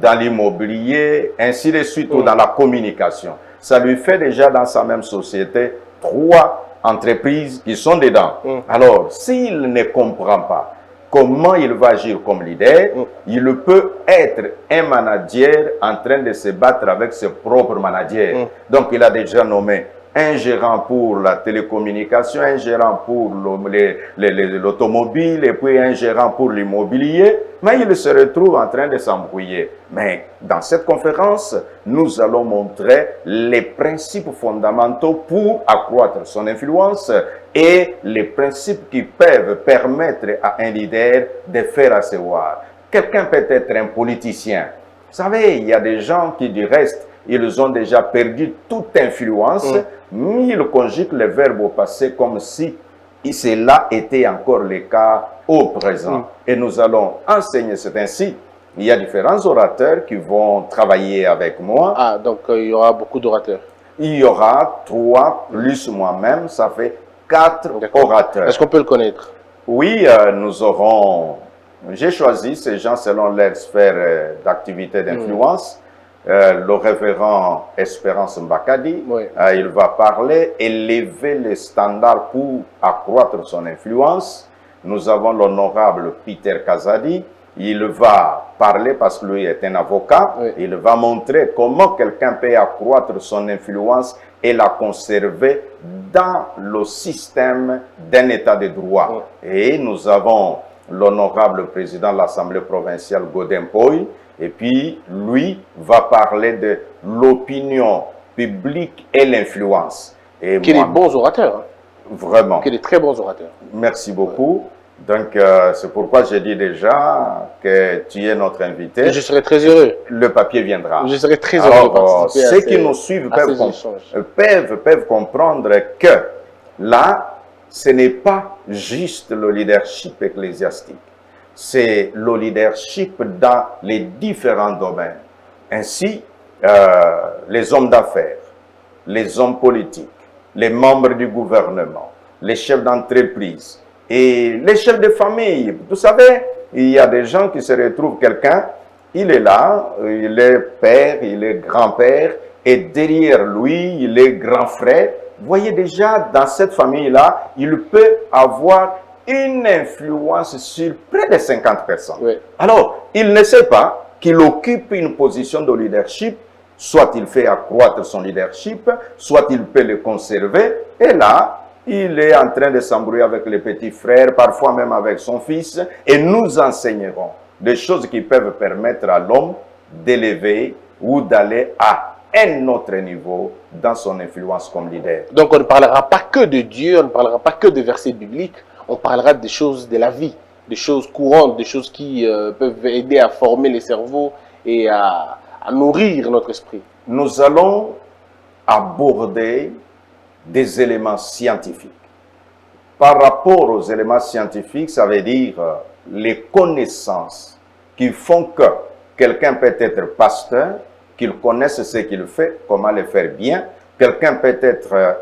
dans l'immobilier, ainsi de suite, ou dans la communication. Ça lui fait déjà dans sa même société 3 entreprises qui sont dedans. Alors, s'il ne comprend pas comment il va agir comme leader, il peut être un manager en train de se battre avec ses propres managers. Donc, il a déjà nommé un gérant pour la télécommunication, un gérant pour l'automobile et puis un gérant pour l'immobilier, mais il se retrouve en train de s'embrouiller. Mais dans cette conférence, nous allons montrer les principes fondamentaux pour accroître son influence et les principes qui peuvent permettre à un leader de faire asseoir. Quelqu'un peut être un politicien. Vous savez, il y a des gens qui du reste, ils ont déjà perdu toute influence, mais ils conjuguent le verbe au passé comme si cela était encore le cas au présent. Et nous allons enseigner c'est ainsi. Il y a différents orateurs qui vont travailler avec moi. Ah, donc il y aura beaucoup d'orateurs. Il y aura 3 plus moi-même, ça fait 4 orateurs. Est-ce qu'on peut le connaître? Oui, nous aurons... J'ai choisi ces gens selon leur sphère d'activité d'influence. Le révérend Espérance Mbakadi, il va parler, élever les standards pour accroître son influence. Nous avons l'honorable Peter Kazadi, il va parler parce que lui est un avocat, il va montrer comment quelqu'un peut accroître son influence et la conserver dans le système d'un état de droit. Et nous avons l'honorable président de l'Assemblée provinciale Godin Poy, et puis lui va parler de l'opinion publique et l'influence. Et qui est des bons orateurs. Hein. Vraiment. Qui est des très bons orateurs. Merci beaucoup. Donc, c'est pourquoi j'ai dit déjà que tu es notre invité. Et je serai très heureux. Le papier viendra. Je serai très heureux de participer ceux qui nous suivent peuvent comprendre que là, ce n'est pas juste le leadership ecclésiastique. C'est le leadership dans les différents domaines. Ainsi, les hommes d'affaires, les hommes politiques, les membres du gouvernement, les chefs d'entreprise et les chefs de famille. Vous savez, il y a des gens qui se retrouvent, quelqu'un, il est là, il est père, il est grand-père, et derrière lui, il est grand frère. Vous voyez déjà, dans cette famille-là, il peut avoir une influence sur près de 50 personnes. Alors, il ne sait pas qu'il occupe une position de leadership, soit il fait accroître son leadership, soit il peut le conserver, et là, il est en train de s'embrouiller avec les petits frères, parfois même avec son fils, et nous enseignerons des choses qui peuvent permettre à l'homme d'élever ou d'aller à un autre niveau dans son influence comme leader. Donc on ne parlera pas que de Dieu, on ne parlera pas que de versets bibliques, on parlera des choses de la vie, des choses courantes, des choses qui peuvent aider à former les cerveaux et à nourrir notre esprit. Nous allons aborder des éléments scientifiques. Par rapport aux éléments scientifiques, ça veut dire les connaissances qui font que quelqu'un peut être pasteur, qu'il connaisse ce qu'il fait, comment le faire bien. Quelqu'un peut être...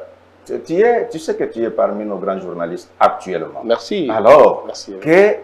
tu sais que tu es parmi nos grands journalistes actuellement. Merci. Alors, merci. Que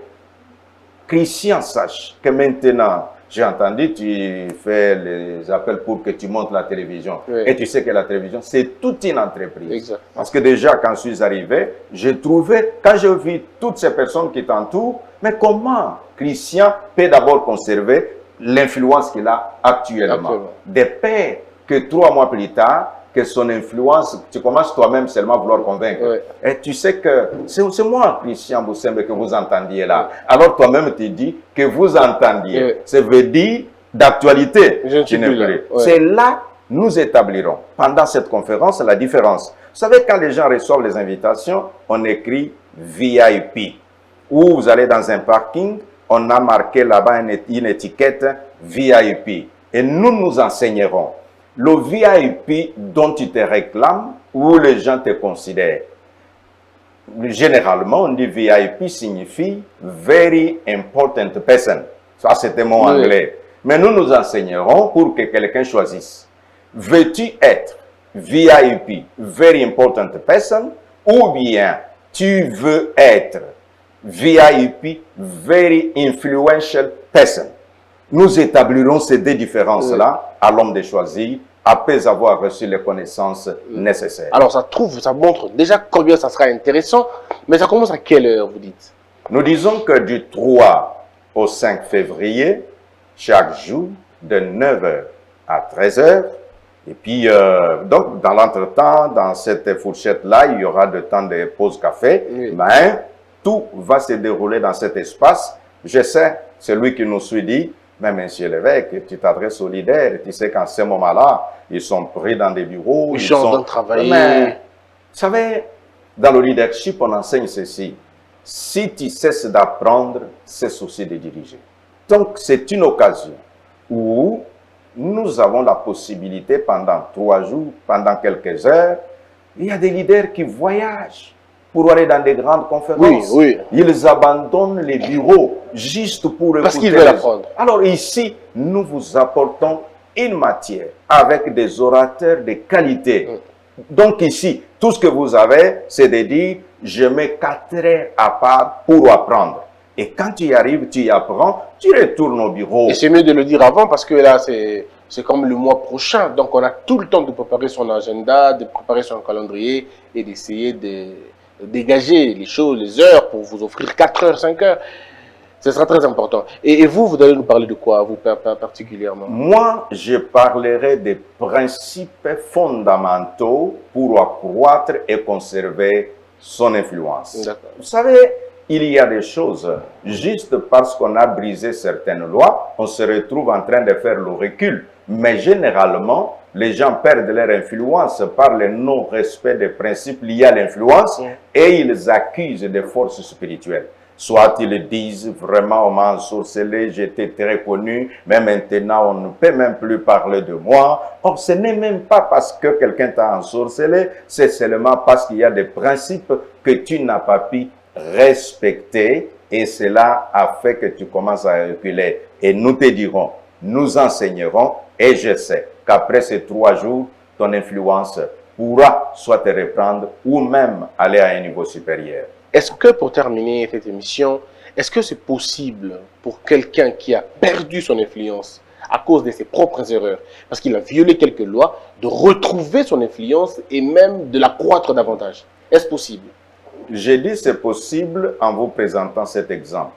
Christian sache que maintenant, j'ai entendu, tu fais les appels pour que tu montes la télévision. Oui. Et tu sais que la télévision, c'est toute une entreprise. Exact. Parce que déjà, quand je suis arrivé, j'ai trouvé, quand j'ai vu toutes ces personnes qui t'entourent, mais comment Christian peut d'abord conserver l'influence qu'il a actuellement. De peur que 3 mois plus tard, que son influence, tu commences toi-même seulement à vouloir convaincre. Oui. Et tu sais que c'est moi, Christian Boussembe, que vous entendiez là. Alors toi-même tu dis que vous entendiez. Oui. Ça veut dire d'actualité. Je ne suis plus là. Oui. C'est là nous établirons, pendant cette conférence, la différence. Vous savez, quand les gens reçoivent les invitations, on écrit VIP. Ou vous allez dans un parking, on a marqué là-bas une étiquette VIP. Et nous nous enseignerons. Le VIP dont tu te réclames, où les gens te considèrent. Généralement, on dit VIP signifie Very Important Person. Ça, c'était mon anglais. Mais nous nous enseignerons pour que quelqu'un choisisse. Veux-tu être VIP, Very Important Person, ou bien tu veux être VIP, Very Influential Person? Nous établirons ces deux différences-là à l'homme de choisir après avoir reçu les connaissances nécessaires. Alors ça montre déjà combien ça sera intéressant, mais ça commence à quelle heure, vous dites? Nous disons que du 3 au 5 février, chaque jour, de 9h à 13h, et puis, donc, dans l'entretemps, dans cette fourchette-là, il y aura de temps de pause café, mais tout va se dérouler dans cet espace. Je sais, celui qui nous suit dit, mais monsieur l'évêque, tu t'adresses aux leaders, tu sais qu'en ce moment-là, ils sont pris dans des bureaux. Ils sont en train de travailler. Mais, vous savez, dans le leadership, on enseigne ceci. Si tu cesses d'apprendre, c'est aussi de diriger. Donc, c'est une occasion où nous avons la possibilité pendant 3 jours, pendant quelques heures, il y a des leaders qui voyagent pour aller dans des grandes conférences. Ils abandonnent les bureaux juste pour écouter. Parce qu'ils veulent apprendre. Alors ici, nous vous apportons une matière avec des orateurs de qualité. Donc ici, tout ce que vous avez, c'est de dire, je mets 4 heures à part pour apprendre. Et quand tu y arrives, tu y apprends, tu retournes au bureau. Et c'est mieux de le dire avant parce que là, c'est comme le mois prochain. Donc on a tout le temps de préparer son agenda, de préparer son calendrier et d'essayer de dégager les choses, les heures pour vous offrir 4 heures, 5 heures. Ce sera très important. Et vous allez nous parler de quoi, vous particulièrement? Moi, je parlerai des principes fondamentaux pour accroître et conserver son influence. Vous savez, il y a des choses, juste parce qu'on a brisé certaines lois, on se retrouve en train de faire le recul. Mais généralement, les gens perdent leur influence par le non-respect des principes liés à l'influence et ils accusent des forces spirituelles. Soit ils disent vraiment on m'a ensorcelé, j'étais très connu, mais maintenant on ne peut même plus parler de moi. Or, ce n'est même pas parce que quelqu'un t'a ensorcelé, c'est seulement parce qu'il y a des principes que tu n'as pas pu respecter et cela a fait que tu commences à reculer. Et nous te dirons, nous enseignerons et je sais qu'après ces 3 jours, ton influence pourra soit te reprendre ou même aller à un niveau supérieur. Est-ce que pour terminer cette émission, est-ce que c'est possible pour quelqu'un qui a perdu son influence à cause de ses propres erreurs, parce qu'il a violé quelques lois, de retrouver son influence et même de la croître davantage? Est-ce possible? J'ai dit c'est possible en vous présentant cet exemple.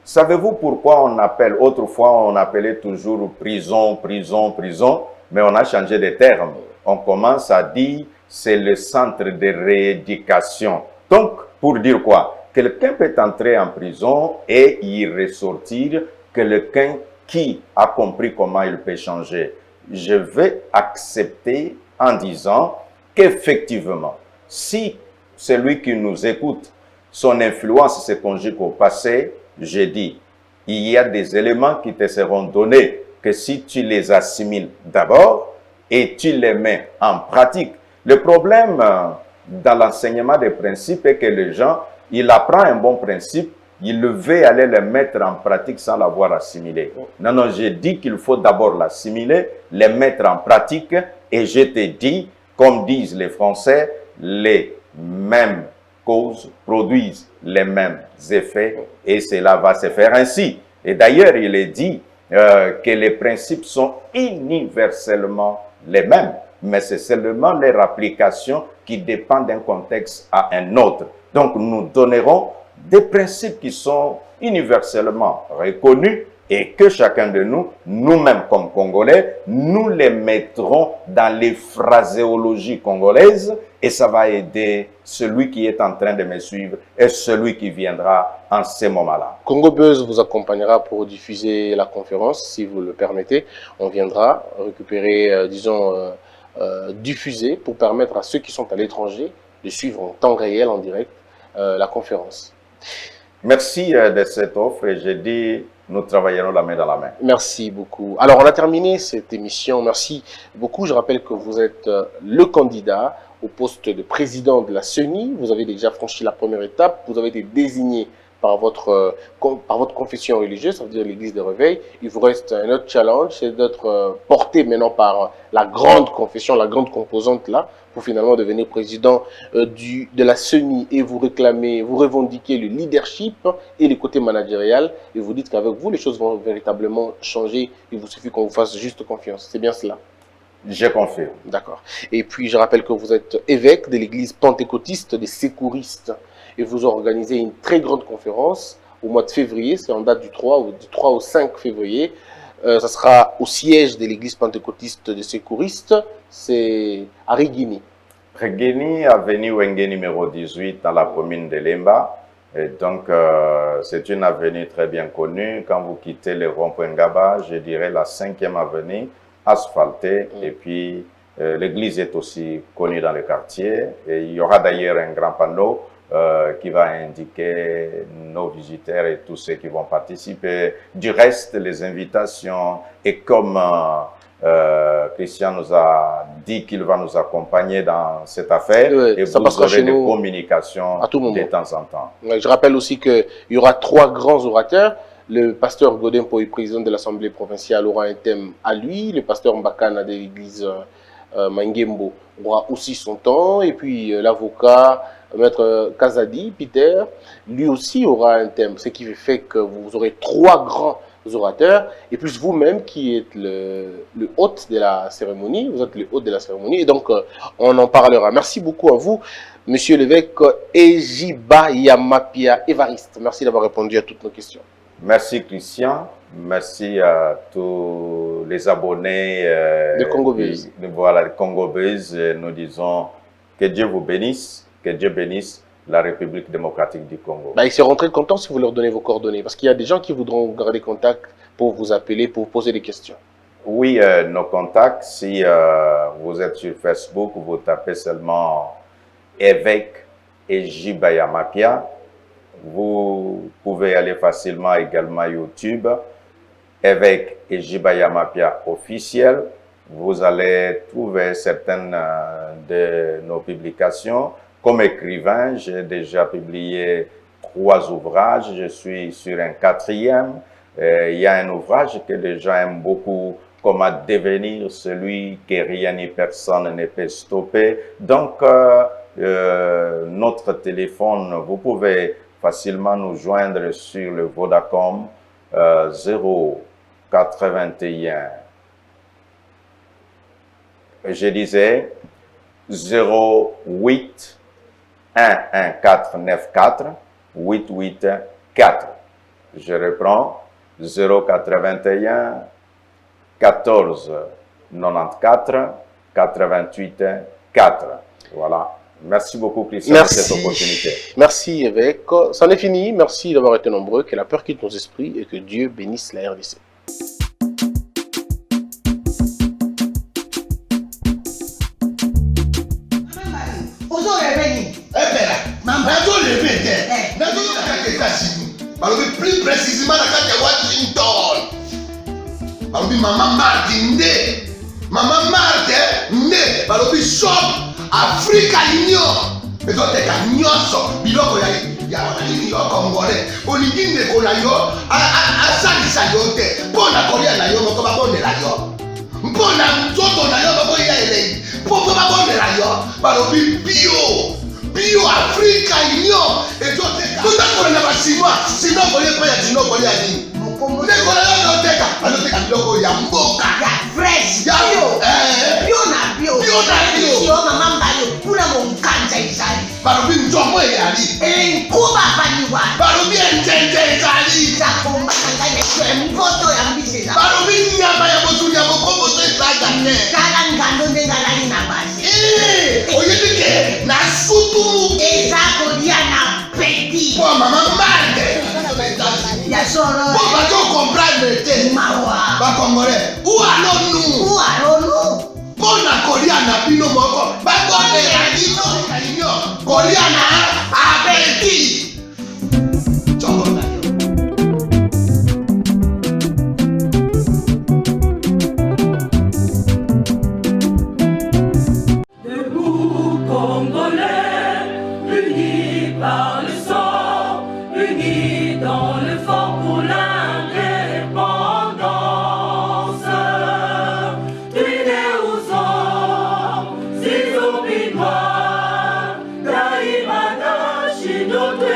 Savez-vous pourquoi on appelle, autrefois on appelait toujours prison, prison, prison, mais on a changé de terme. On commence à dire c'est le centre de rééducation. Donc, pour dire quoi? Quelqu'un peut entrer en prison et y ressortir quelqu'un qui a compris comment il peut changer, je vais accepter en disant qu'effectivement, si celui qui nous écoute, son influence se conjugue au passé, je dis, il y a des éléments qui te seront donnés que si tu les assimiles d'abord et tu les mets en pratique. Le problème dans l'enseignement des principes est que les gens, il apprend un bon principe, il veut aller le mettre en pratique sans l'avoir assimilé. Non, non, je dis qu'il faut d'abord l'assimiler, le mettre en pratique, et je te dis, comme disent les Français, les mêmes causes produisent les mêmes effets, et cela va se faire ainsi. Et d'ailleurs, il est dit que les principes sont universellement les mêmes, mais c'est seulement leur application qui dépend d'un contexte à un autre. Donc, nous donnerons des principes qui sont universellement reconnus et que chacun de nous, nous-mêmes comme Congolais, nous les mettrons dans les phraséologies congolaises et ça va aider celui qui est en train de me suivre et celui qui viendra en ce moment-là. Congo Buzz vous accompagnera pour diffuser la conférence, si vous le permettez. On viendra récupérer, diffuser pour permettre à ceux qui sont à l'étranger de suivre en temps réel, en direct, la conférence. Merci de cette offre et je dis, nous travaillerons la main dans la main. Merci beaucoup. Alors, on a terminé cette émission. Merci beaucoup. Je rappelle que vous êtes le candidat au poste de président de la CENI. Vous avez déjà franchi la première étape. Vous avez été désigné par votre confession religieuse, ça veut dire l'Église des Réveils. Il vous reste un autre challenge, c'est d'être porté maintenant par la grande confession, la grande composante là, pour finalement devenir président de la CENI et vous réclamez, vous revendiquez le leadership et le côté managérial et vous dites qu'avec vous, les choses vont véritablement changer. Il vous suffit qu'on vous fasse juste confiance. C'est bien cela? Je confirme. D'accord. Et puis, je rappelle que vous êtes évêque de l'église pentecôtiste des Sécouristes et vous organisez une très grande conférence au mois de février, c'est en date du 3 au 5 février. Ça sera au siège de l'église pentecôtiste des Sécouristes, c'est à Rigini. Rigini, avenue Wenge numéro 18 dans la commune de Lemba. Et donc, c'est une avenue très bien connue. Quand vous quittez le rond-point Ngaba, je dirais la 5e avenue, asphaltée. Et puis, l'église est aussi connue dans le quartier. Et il y aura d'ailleurs un grand panneau qui va indiquer nos visiteurs et tous ceux qui vont participer. Du reste, les invitations, et comme Christian nous a dit qu'il va nous accompagner dans cette affaire, et vous aurez des communications de temps en temps. Je rappelle aussi qu'il y aura 3 grands orateurs. Le pasteur Godin Poy, président de l'Assemblée provinciale, aura un thème à lui. Le pasteur Mbakana de l'église Mangembo aura aussi son temps. Et puis l'avocat Maître Kazadi, Peter, lui aussi aura un thème. Ce qui fait que vous aurez 3 grands orateurs. Et plus vous-même qui êtes le hôte de la cérémonie. Vous êtes le hôte de la cérémonie. Et donc, on en parlera. Merci beaucoup à vous, Monsieur l'évêque Ejiba Yamapia Évariste. Merci d'avoir répondu à toutes nos questions. Merci Christian, merci à tous les abonnés de Congo Buzz. Voilà, Congo Buzz. Nous disons que Dieu vous bénisse, que Dieu bénisse la République démocratique du Congo. Ils seront très contents si vous leur donnez vos coordonnées, parce qu'il y a des gens qui voudront garder contact pour vous appeler, pour vous poser des questions. Oui, nos contacts, si vous êtes sur Facebook, vous tapez seulement évêque Ejiba Yamapia. Vous pouvez aller facilement également à YouTube, évêque Ejiba Yamapia officiel. Vous allez trouver certaines de nos publications. Comme écrivain, j'ai déjà publié 3 ouvrages. Je suis sur un 4e. Il y a un ouvrage que les gens aiment beaucoup, comment devenir celui que rien ni personne ne peut stopper. Donc, notre téléphone, vous pouvez facilement nous joindre sur le Vodacom 081. Je disais 08 11494 884. Je reprends 081 14 94 88 4. Voilà. Merci beaucoup, Christian, pour cette opportunité. Merci, évêque. C'en est fini. Merci d'avoir été nombreux. Que la peur quitte nos esprits et que Dieu bénisse la RDC. balobi mama Marthe nde mama Marthe nde balobi shop Africa Union ezoteka nyonso biloko ya nini yo congolais olingi ndeko na yo asalisa yo te mpo na kolia na yo moko babondela yo mpo na nzoto na yo bakoya elei mpo babondela yo balobi bio Africa Union ezoteka totakola na basinois sino kolia mpe ya sino kolia nini ndeko na yo azoteka biloko ya mboka ya fresh ya bio na bio yo mama mbayo kuna monkanja izali balobi nzomo eyali enkuba baniwa balobi enjenje ezali zakombaka ngai na mpoto ya mbisi eza balobi nyama ya motu ya mokomboso ezaga te tala ngando ndenge alali na basi oyebi ke na sutu eza kolia na peti mpo mama Marthe ya soro mpo bazokomprendre te mawa bakongolais ualonu uaronu mpo na kolia na bino moko bakondela bino kolia na apeti nzongo na yo Debout Congolais, unis par le sang, unis dans le fort pour l'indépendance. Unis aux hommes, ces hommes noirs, Daïmana, Chinote.